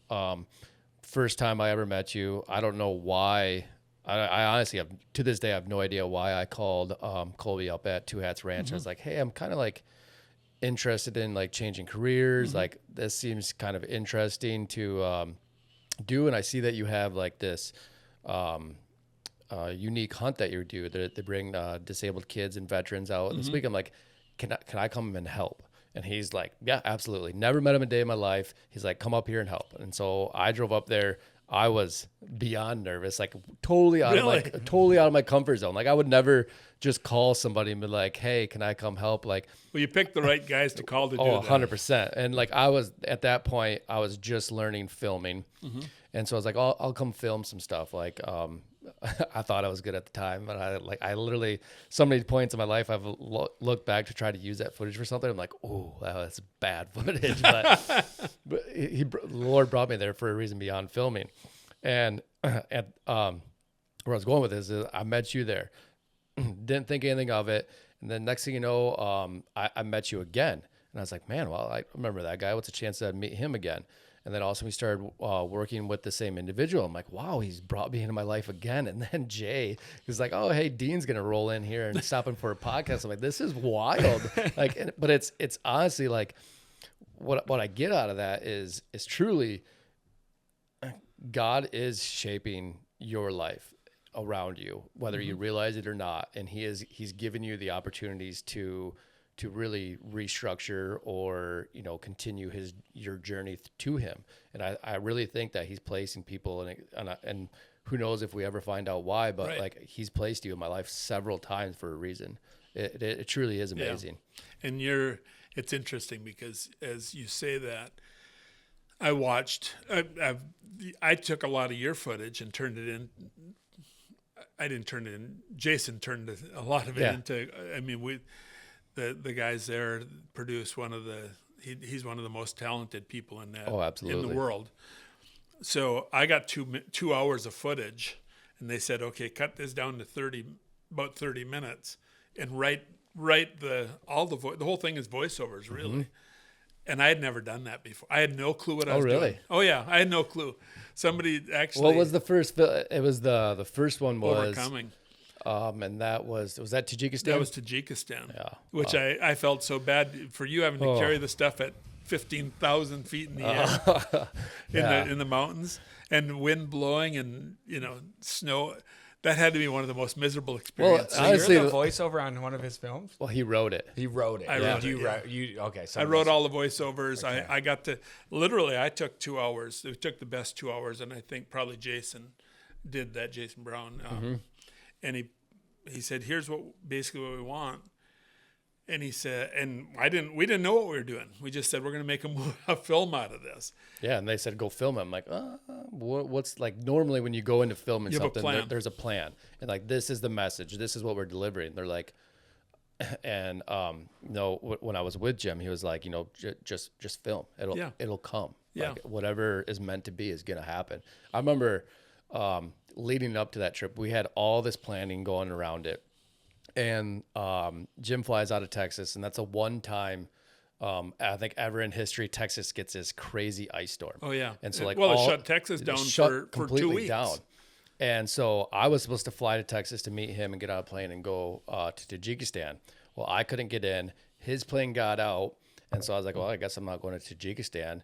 First time I ever met you, I don't know why. I honestly to this day, I have no idea why I called Colby up at Two Hats Ranch. I was like, hey, I'm kind of interested in changing careers. This seems kind of interesting to do. And I see that you have this unique hunt that you do. They bring disabled kids and veterans out. This week I'm like, can I come and help? And he's like, yeah, absolutely. Never met him a day in my life. He's like, come up here and help. And so I drove up there. I was beyond nervous, totally out of my comfort zone. I would never just call somebody and be like, hey, can I come help? Well, you picked the right guys to call to do that. 100%. And I was at that point, I was just learning filming. And so I was like, I'll come film some stuff. I thought I was good at the time, but I literally, so many points in my life I've looked back to try to use that footage for something. I'm like, oh, that's bad footage. But the Lord brought me there for a reason beyond filming. And where I was going with this is I met you there, didn't think anything of it. And then next thing you know, I met you again. And I was like, man, well, I remember that guy. What's a chance to meet him again? And then also we started working with the same individual. I'm like, wow, he's brought me into my life again. And then Jay was like, oh, hey, Dean's going to roll in here and stop in for a podcast. I'm like, this is wild. But it's honestly what I get out of that is truly God is shaping your life around you, whether you realize it or not. And he's given you the opportunities to really restructure or, continue your journey to him. And I really think that he's placing people and who knows if we ever find out why, but right. He's placed you in my life several times for a reason. It truly is amazing. Yeah. And it's interesting because as you say that, I watched. I took a lot of your footage and turned it in. I didn't turn it in. Jason turned a lot of it into. I mean, the guys there produce one of the. He's one of the most talented people in that in the world. So I got 2 hours of footage, and they said, okay, cut this down to about 30 minutes, and write the whole thing is voiceovers really. Mm-hmm. And I had never done that before. I had no clue what I was doing. Oh yeah, I had no clue. Somebody actually. What was the first? It was the first one was Overcoming. And that was that Tajikistan? That was Tajikistan. Yeah. Which I felt so bad for you having to carry the stuff at 15,000 feet in the air in the mountains, and wind blowing, and snow. That had to be one of the most miserable experiences. Well, honestly, you're the voiceover on one of his films? Well, he wrote it. I wrote it. Okay. I wrote all the voiceovers. Okay. I got to literally. I took 2 hours. It took the best 2 hours, and I think probably Jason did that. Jason Brown, and he said, "Here's basically what we want." And he said, and we didn't know what we were doing. We just said, we're going to make a film out of this. Yeah. And they said, go film it. I'm like, what's like normally when you go into filming something, there's a plan. And like, this is the message. This is what we're delivering. They're like, and when I was with Jim, he was like, just film. It'll come. Yeah. Like, whatever is meant to be is going to happen. I remember leading up to that trip, we had all this planning going around it. And Jim flies out of Texas, and that's a one-time, I think, ever in history, Texas gets this crazy ice storm. Oh yeah, and so they shut Texas down for 2 weeks. Down. And so I was supposed to fly to Texas to meet him and get on a plane and go to Tajikistan. Well, I couldn't get in. His plane got out, and so I was like, well, I guess I'm not going to Tajikistan.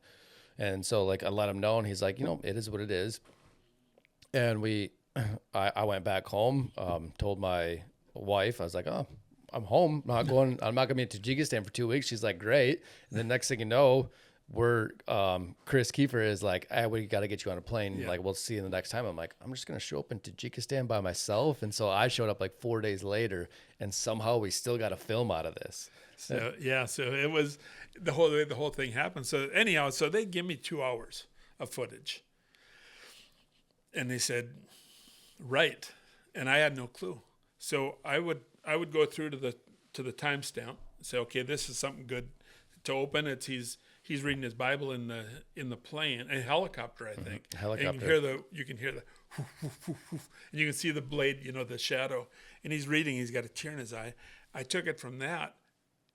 And so like I let him know, and he's like, it is what it is. And I went back home, told my wife, I was like, oh, I'm home. I'm not gonna be in Tajikistan for 2 weeks. She's like, great. And the next thing you know, we're Chris Kiefer is like, hey, we got to get you on a plane. Yeah. Like, we'll see you the next time. I'm like, I'm just gonna show up in Tajikistan by myself. And so I showed up like 4 days later, and somehow we still got a film out of this. So so it was the whole thing happened. So anyhow, so they give me 2 hours of footage, and they said, right, and I had no clue. So I would go through to the timestamp, say, okay, this is something good to open. It's he's reading his Bible in the plane, a helicopter, I think. Helicopter. And you can hear the and you can see the blade, the shadow. And he's reading. He's got a tear in his eye. I took it from that,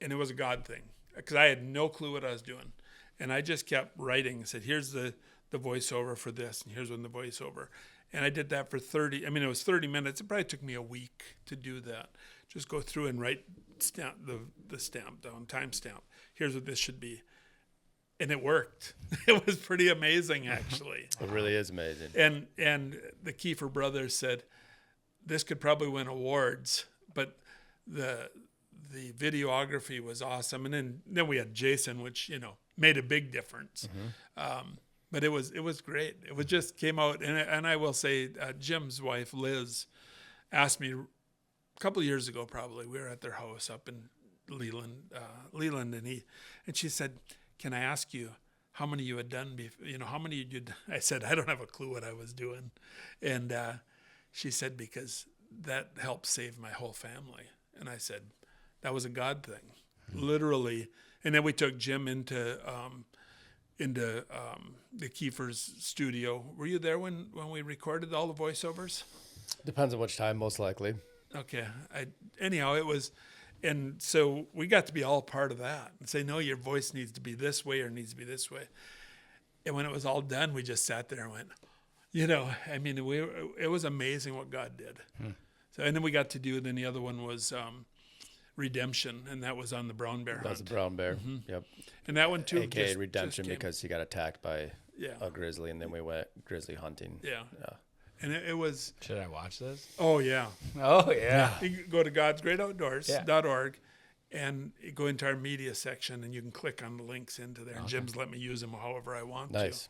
and it was a God thing because I had no clue what I was doing, and I just kept writing and said, here's the voiceover for this, and here's when the voiceover. And I did that for it was 30 minutes. It probably took me a week to do that. Just go through and write the stamp down, timestamp. Here's what this should be. And it worked. It was pretty amazing, actually. It really is amazing. And the Kiefer brothers said, this could probably win awards, but the videography was awesome. And then we had Jason, which, made a big difference. Mm-hmm. But it was great. It was just came out, and I will say, Jim's wife Liz asked me a couple of years ago, probably we were at their house up in Leland, and she said, "Can I ask you how many you had done? How many you did?" I said, "I don't have a clue what I was doing," and she said, "Because that helped save my whole family." And I said, "That was a God thing, literally." And then we took Jim into the Kiefer's studio. Were you there when we recorded all the voiceovers? Depends on which time, most likely. Okay. Anyhow, it was, and so we got to be all part of that and say, no, your voice needs to be this way or needs to be this way. And when it was all done, we just sat there and went, it was amazing what God did. So, and then we got to do, then the other one was Redemption, and that was on the brown bear hunt. That's the brown bear. Mm-hmm. Yep. And that one too. AKA Redemption, because he got attacked by a grizzly, and then we went grizzly hunting. Yeah. And it was. Should I watch this? Oh yeah. Oh yeah. You can go to godsgreatoutdoors.org and go into our media section, and you can click on the links into there. And Jim's let me use them however I want to. Nice.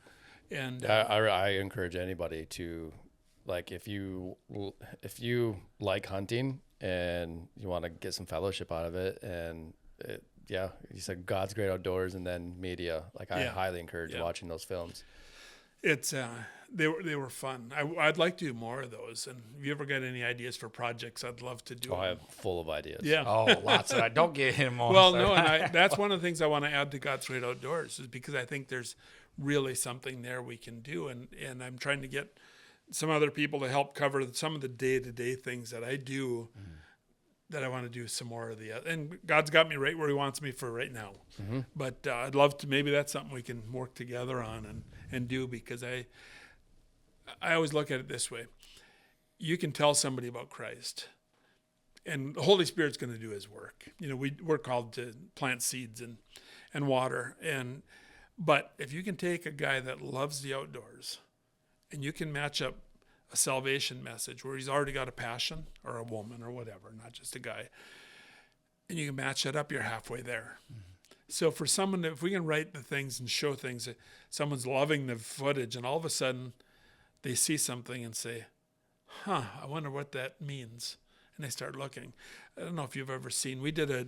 And I encourage anybody to, like, if you like hunting and you want to get some fellowship out of it, and yeah, you said God's Great Outdoors and then media. Like I Yeah. highly encourage Yeah. watching those films. It's they were fun. I'd like to do more of those. And if you ever got any ideas for projects, I'd love to do. Oh, I them. am full of ideas. Yeah. Oh, lots of that. Don't get him on. Well, no, and that's one of the things I want to add to God's Great Outdoors is because I think there's really something there we can do, and I'm trying to get some other people to help cover some of the day-to-day things that I do that I want to do some more of the other. And God's got me right where he wants me for right now. But I'd love to, maybe that's something we can work together on and do, because I always look at it this way. You can tell somebody about Christ, and the Holy Spirit's going to do his work. You know, we're called to plant seeds and water. But if you can take a guy that loves the outdoors and you can match up a salvation message where he's already got a passion, or a woman or whatever, not just a guy, and you can match that up, you're halfway there. So for someone, if we can write the things and show things, that someone's loving the footage and all of a sudden they see something and say, I wonder what that means. And they start looking. I don't know if you've ever seen, I did a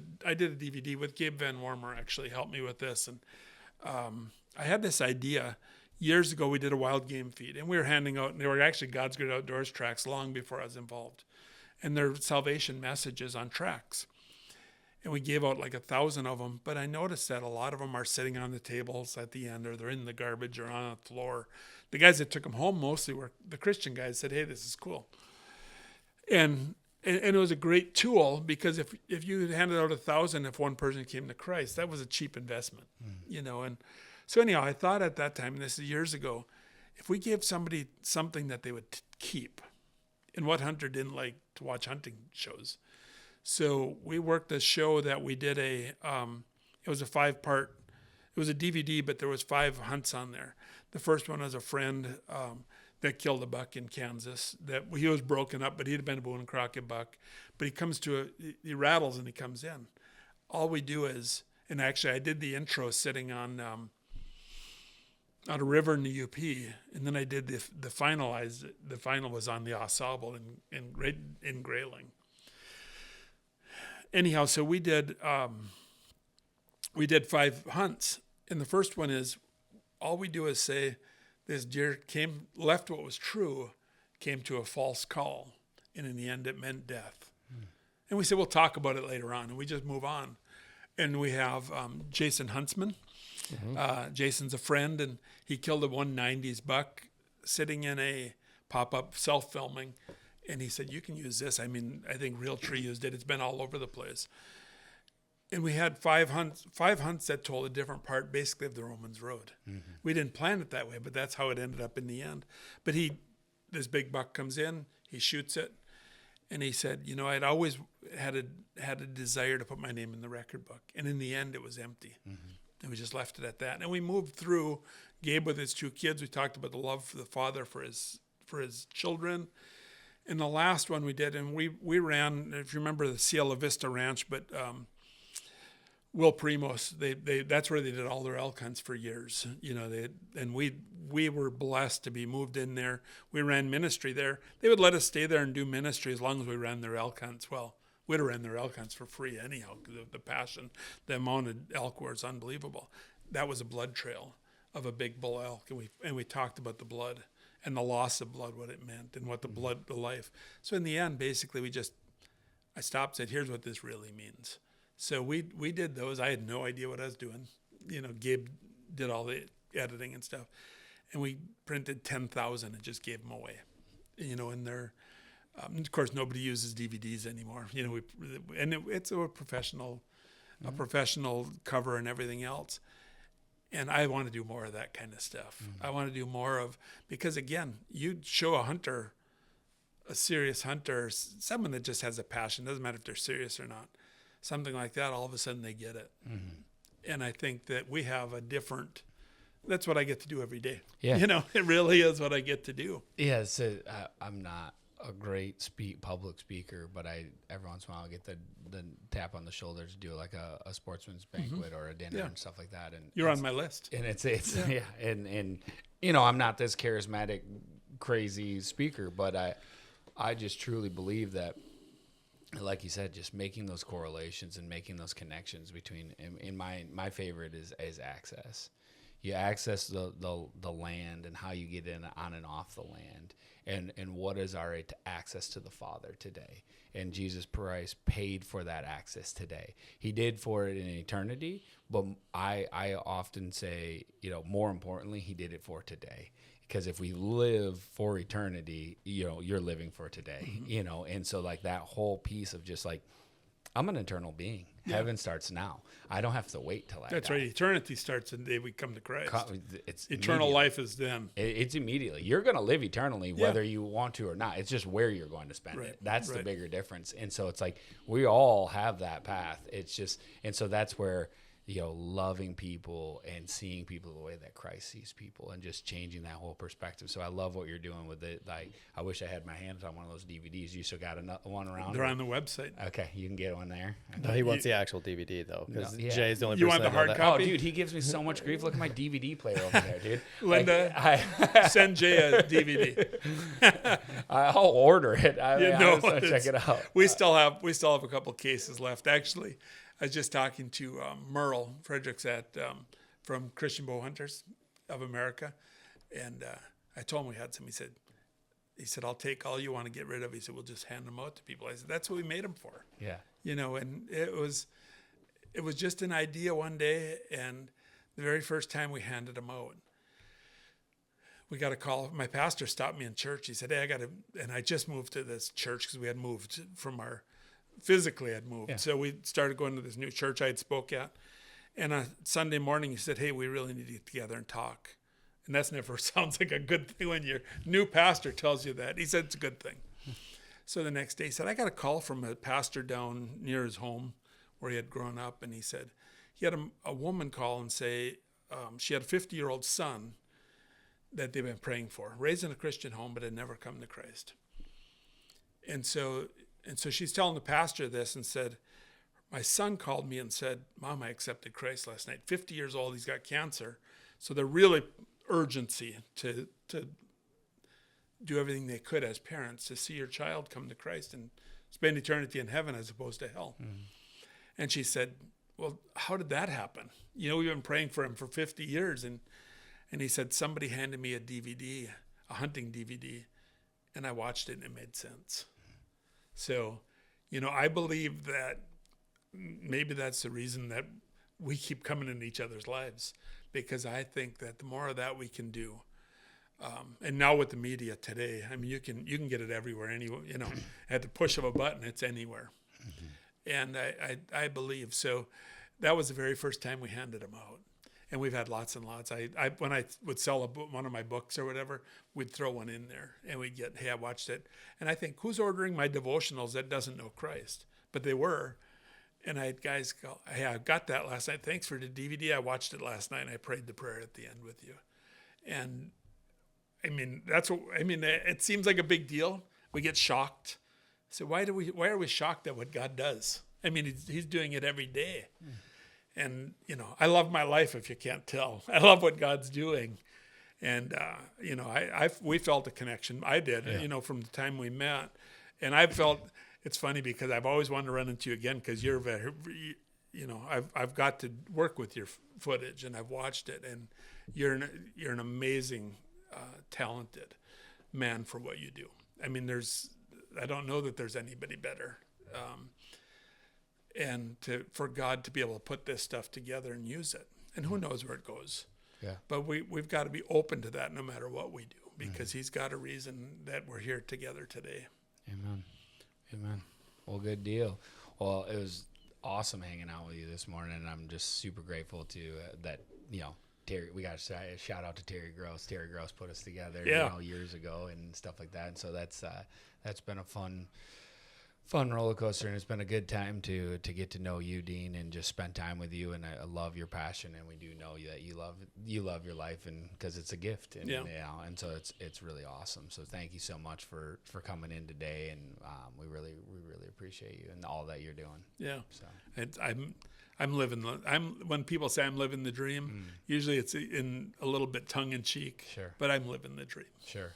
DVD with Gabe Van Wormer, actually helped me with this. And I had this idea years ago. We did a wild game feed, and we were handing out, and they were actually God's Great Outdoors tracks long before I was involved. And they're salvation messages on tracks. And we gave out like 1,000 of them, but I noticed that a lot of them are sitting on the tables at the end, or they're in the garbage or on the floor. The guys that took them home mostly were the Christian guys, said, hey, this is cool. And it was a great tool, because if you handed out 1,000, if one person came to Christ, that was a cheap investment, you know. And so anyhow, I thought at that time, and this is years ago, if we gave somebody something that they would keep, and what hunter didn't like to watch hunting shows? So we worked a show that we did it was a 5-part, it was a DVD, but there was 5 hunts on there. The first one was a friend that killed a buck in Kansas. That he was broken up, but he'd been a Boone and Crockett buck. But he comes he rattles and he comes in. All we do is, and actually I did the intro sitting on a river in the UP, and then I did the finalized. The final was on the Ausable in Grayling. Anyhow, so we did 5 hunts, and the first one is, all we do is say, this deer left what was true, came to a false call, and in the end it meant death. And we said, we'll talk about it later on, and we just move on. And we have Jason Huntsman. Jason's a friend, and he killed a 190s buck sitting in a pop-up self-filming. And he said, you can use this. I mean, I think Realtree used it. It's been all over the place. And we had 5 hunts that told a different part, basically, of the Romans Road. We didn't plan it that way, but that's how it ended up in the end. But this big buck comes in, he shoots it, and he said, you know, I'd always had a desire to put my name in the record book. And in the end, it was empty. And we just left it at that. And we moved through. Gabe with his 2 kids, we talked about the love for the father for his children. And the last one we did, and we ran, if you remember, the Cielo Vista Ranch, but Will Primos, that's where they did all their elk hunts for years. You know, and we were blessed to be moved in there. We ran ministry there. They would let us stay there and do ministry as long as we ran their elk hunts. Well, we'd have ran their elk hunts for free anyhow, because the passion, the amount of elk was unbelievable. That was a blood trail of a big bull elk, and we talked about the blood and the loss of blood, what it meant, and what the life. So in the end, basically, I stopped and said, here's what this really means. So we did those. I had no idea what I was doing. You know, Gabe did all the editing and stuff. And we printed 10,000 and just gave them away. You know, and they're, of course, nobody uses DVDs anymore. You know, it's a professional cover and everything else. And I want to do more of that kind of stuff. I want to do more of, because again, you show a hunter, a serious hunter, someone that just has a passion, doesn't matter if they're serious or not, something like that, all of a sudden they get it. And I think that we have that's what I get to do every day. Yeah. You know, it really is what I get to do. Yeah, I'm not a great public speaker, but every once in a while I get the tap on the shoulder to do like a sportsman's banquet or a dinner and stuff like that. And you're on my list. And it's and you know, I'm not this charismatic, crazy speaker, but I just truly believe that like you said, just making those correlations and making those connections between. In my favorite is access. You access the land and how you get in on and off the land, and what is our access to the Father today. And Jesus Christ paid for that access today. He did for it in eternity, but I often say, more importantly, he did it for today. Because if we live for eternity, you're living for today, and so like that whole piece of just like, I'm an eternal being. Yeah. Heaven starts now. I don't have to wait till I That's die. right. Eternity starts the day we come to Christ. It's eternal life is then. It's immediately. You're going to live eternally whether you want to or not. It's just where you're going to spend it. That's the bigger difference. And so it's like we all have that path. It's just, and so that's where, loving people and seeing people the way that Christ sees people and just changing that whole perspective. So I love what you're doing with it. Like, I wish I had my hands on one of those DVDs. You still got one around? They're on the website. Okay, you can get one there. No, he wants the actual DVD though, because Jay's the only you person want the that hard know copy? Oh, dude, he gives me so much grief. Look at my DVD player over there, dude. Linda, send Jay a DVD. I'll order it. I just want to check it out. We still have a couple cases left. Actually, I was just talking to Merle Fredericks from Christian Bow Hunters of America, and I told him we had some. He said, I'll take all you want to get rid of. He said, we'll just hand them out to people. I said, that's what we made them for. Yeah. And it was just an idea one day, and the very first time we handed them out, we got a call. My pastor stopped me in church. He said, hey, and I just moved to this church because we had moved from physically had moved. Yeah. So we started going to this new church I had spoke at. And on Sunday morning, he said, hey, we really need to get together and talk. And that's never sounds like a good thing when your new pastor tells you that. He said, it's a good thing. So the next day he said, I got a call from a pastor down near his home where he had grown up. And he said, he had a woman call and say she had a 50-year-old son that they've been praying for, raised in a Christian home, but had never come to Christ. And so she's telling the pastor this and said, my son called me and said, Mom, I accepted Christ last night. 50 years old, he's got cancer. So they're really urgency to do everything they could as parents to see your child come to Christ and spend eternity in heaven as opposed to hell. Mm-hmm. And she said, well, how did that happen? We've been praying for him for 50 years. And he said, somebody handed me a DVD, a hunting DVD, and I watched it and it made sense. So, I believe that maybe that's the reason that we keep coming in each other's lives, because I think that the more of that we can do, and now with the media today, I mean, you can get it everywhere, at the push of a button, it's anywhere. Mm-hmm. And I believe, so that was the very first time we handed them out. And we've had lots and lots. When I would sell one of my books or whatever, we'd throw one in there and we'd get, hey, I watched it. And I think, who's ordering my devotionals that doesn't know Christ? But they were. And I had guys go, hey, I got that last night. Thanks for the DVD. I watched it last night and I prayed the prayer at the end with you. And I mean, it seems like a big deal. We get shocked. So why are we shocked at what God does? I mean, he's doing it every day. Mm. And, I love my life, if you can't tell. I love what God's doing. And, we felt a connection. I did, from the time we met. And I felt, it's funny because I've always wanted to run into you again because you're very, I've got to work with your footage and I've watched it. And you're an amazing, talented man for what you do. I mean, I don't know that there's anybody better. And for God to be able to put this stuff together and use it. And who knows where it goes. Yeah. But we've got to be open to that no matter what we do, because he's got a reason that we're here together today. Amen. Well, good deal. Well, it was awesome hanging out with you this morning, and I'm just super grateful to that, Terry, we got to shout out to Terry Gross. Terry Gross put us together years ago and stuff like that. And so that's been a fun roller coaster, and it's been a good time to get to know you, Dean, and just spend time with you. And I love your passion, and we do know that you love your life, and because it's a gift, and and so it's really awesome. So thank you so much for coming in today, and we really appreciate you and all that you're doing. Yeah. So when people say I'm living the dream, usually it's in a little bit tongue in cheek. Sure. But I'm living the dream. Sure.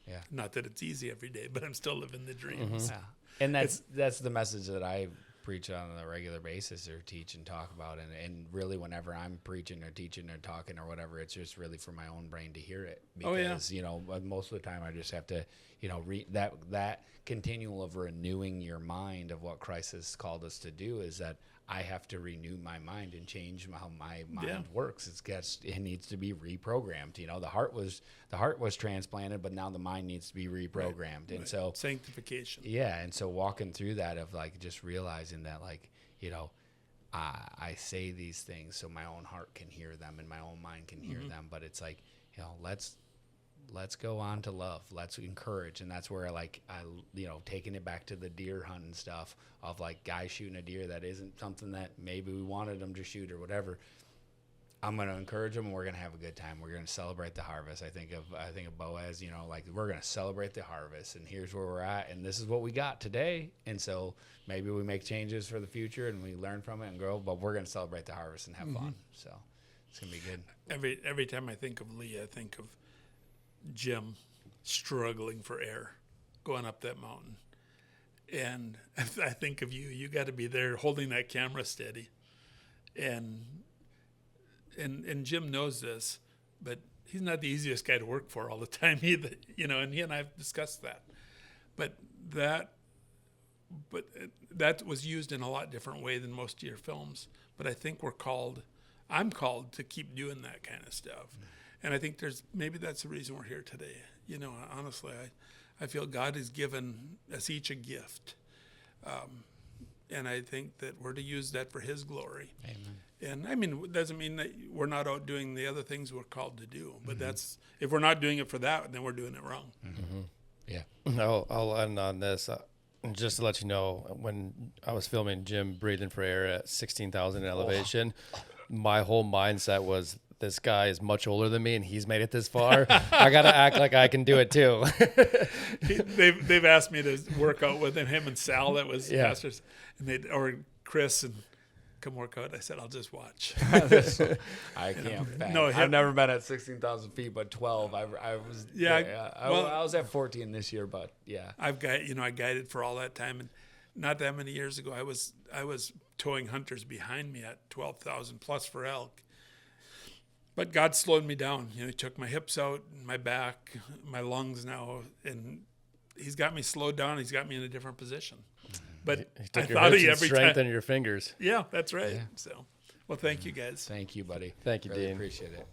Yeah. Not that it's easy every day, but I'm still living the dream. Mm-hmm. Yeah. And that's the message that I preach on a regular basis or teach and talk about. And really whenever I'm preaching or teaching or talking or whatever, it's just really for my own brain to hear it. Because, you know, most of the time I just have to, you know, that continual of renewing your mind of what Christ has called us to do is that I have to renew my mind and change how my mind works. It needs to be reprogrammed. You know, the heart was transplanted, but now the mind needs to be reprogrammed. And so sanctification. Yeah, and so walking through that of like just realizing that, like, you know, I say these things so my own heart can hear them and my own mind can hear them, but it's like, you know, let's go on to love. Let's encourage. And that's where, like, you know, taking it back to the deer hunting stuff of like guys shooting a deer that isn't something that maybe we wanted them to shoot or whatever. I'm going to encourage them and we're going to have a good time. We're going to celebrate the harvest. I think of Boaz, you know, like we're going to celebrate the harvest and here's where we're at. And this is what we got today. And so maybe we make changes for the future and we learn from it and grow, but we're going to celebrate the harvest and have fun. So it's going to be good. Every time I think of Lee, I think of Jim struggling for air going up that mountain, and I think of you got to be there holding that camera steady, and Jim knows this, but he's not the easiest guy to work for all the time either, you know, and he and I have discussed that, but that was used in a lot different way than most of your films, but I think I'm called to keep doing that kind of stuff. And I think maybe that's the reason we're here today. You know, honestly, I feel God has given us each a gift. And I think that we're to use that for his glory. Amen. And I mean, it doesn't mean that we're not out doing the other things we're called to do. But if we're not doing it for that, then we're doing it wrong. Yeah. I'll end on this. Just to let you know, when I was filming Jim breathing for air at 16,000 in elevation, my whole mindset was, this guy is much older than me and he's made it this far. I got to act like I can do it too. They've asked me to work out with him and Sal, that was pastors, and or Chris, and come work out. I said, I'll just watch. I can't. No, I've never been at 16,000 feet, but 12. I was. I was at 14 this year, but yeah. I guided for all that time, and not that many years ago, I was towing hunters behind me at 12,000 plus for elk. But God slowed me down. You know, he took my hips out, my back, my lungs now, and he's got me slowed down. He's got me in a different position. But he took I your thought hips he and every strengthened time. your fingers. Yeah, that's right. Yeah. So, well, thank you guys. Thank you, buddy. Thank you, really Dean. Appreciate it.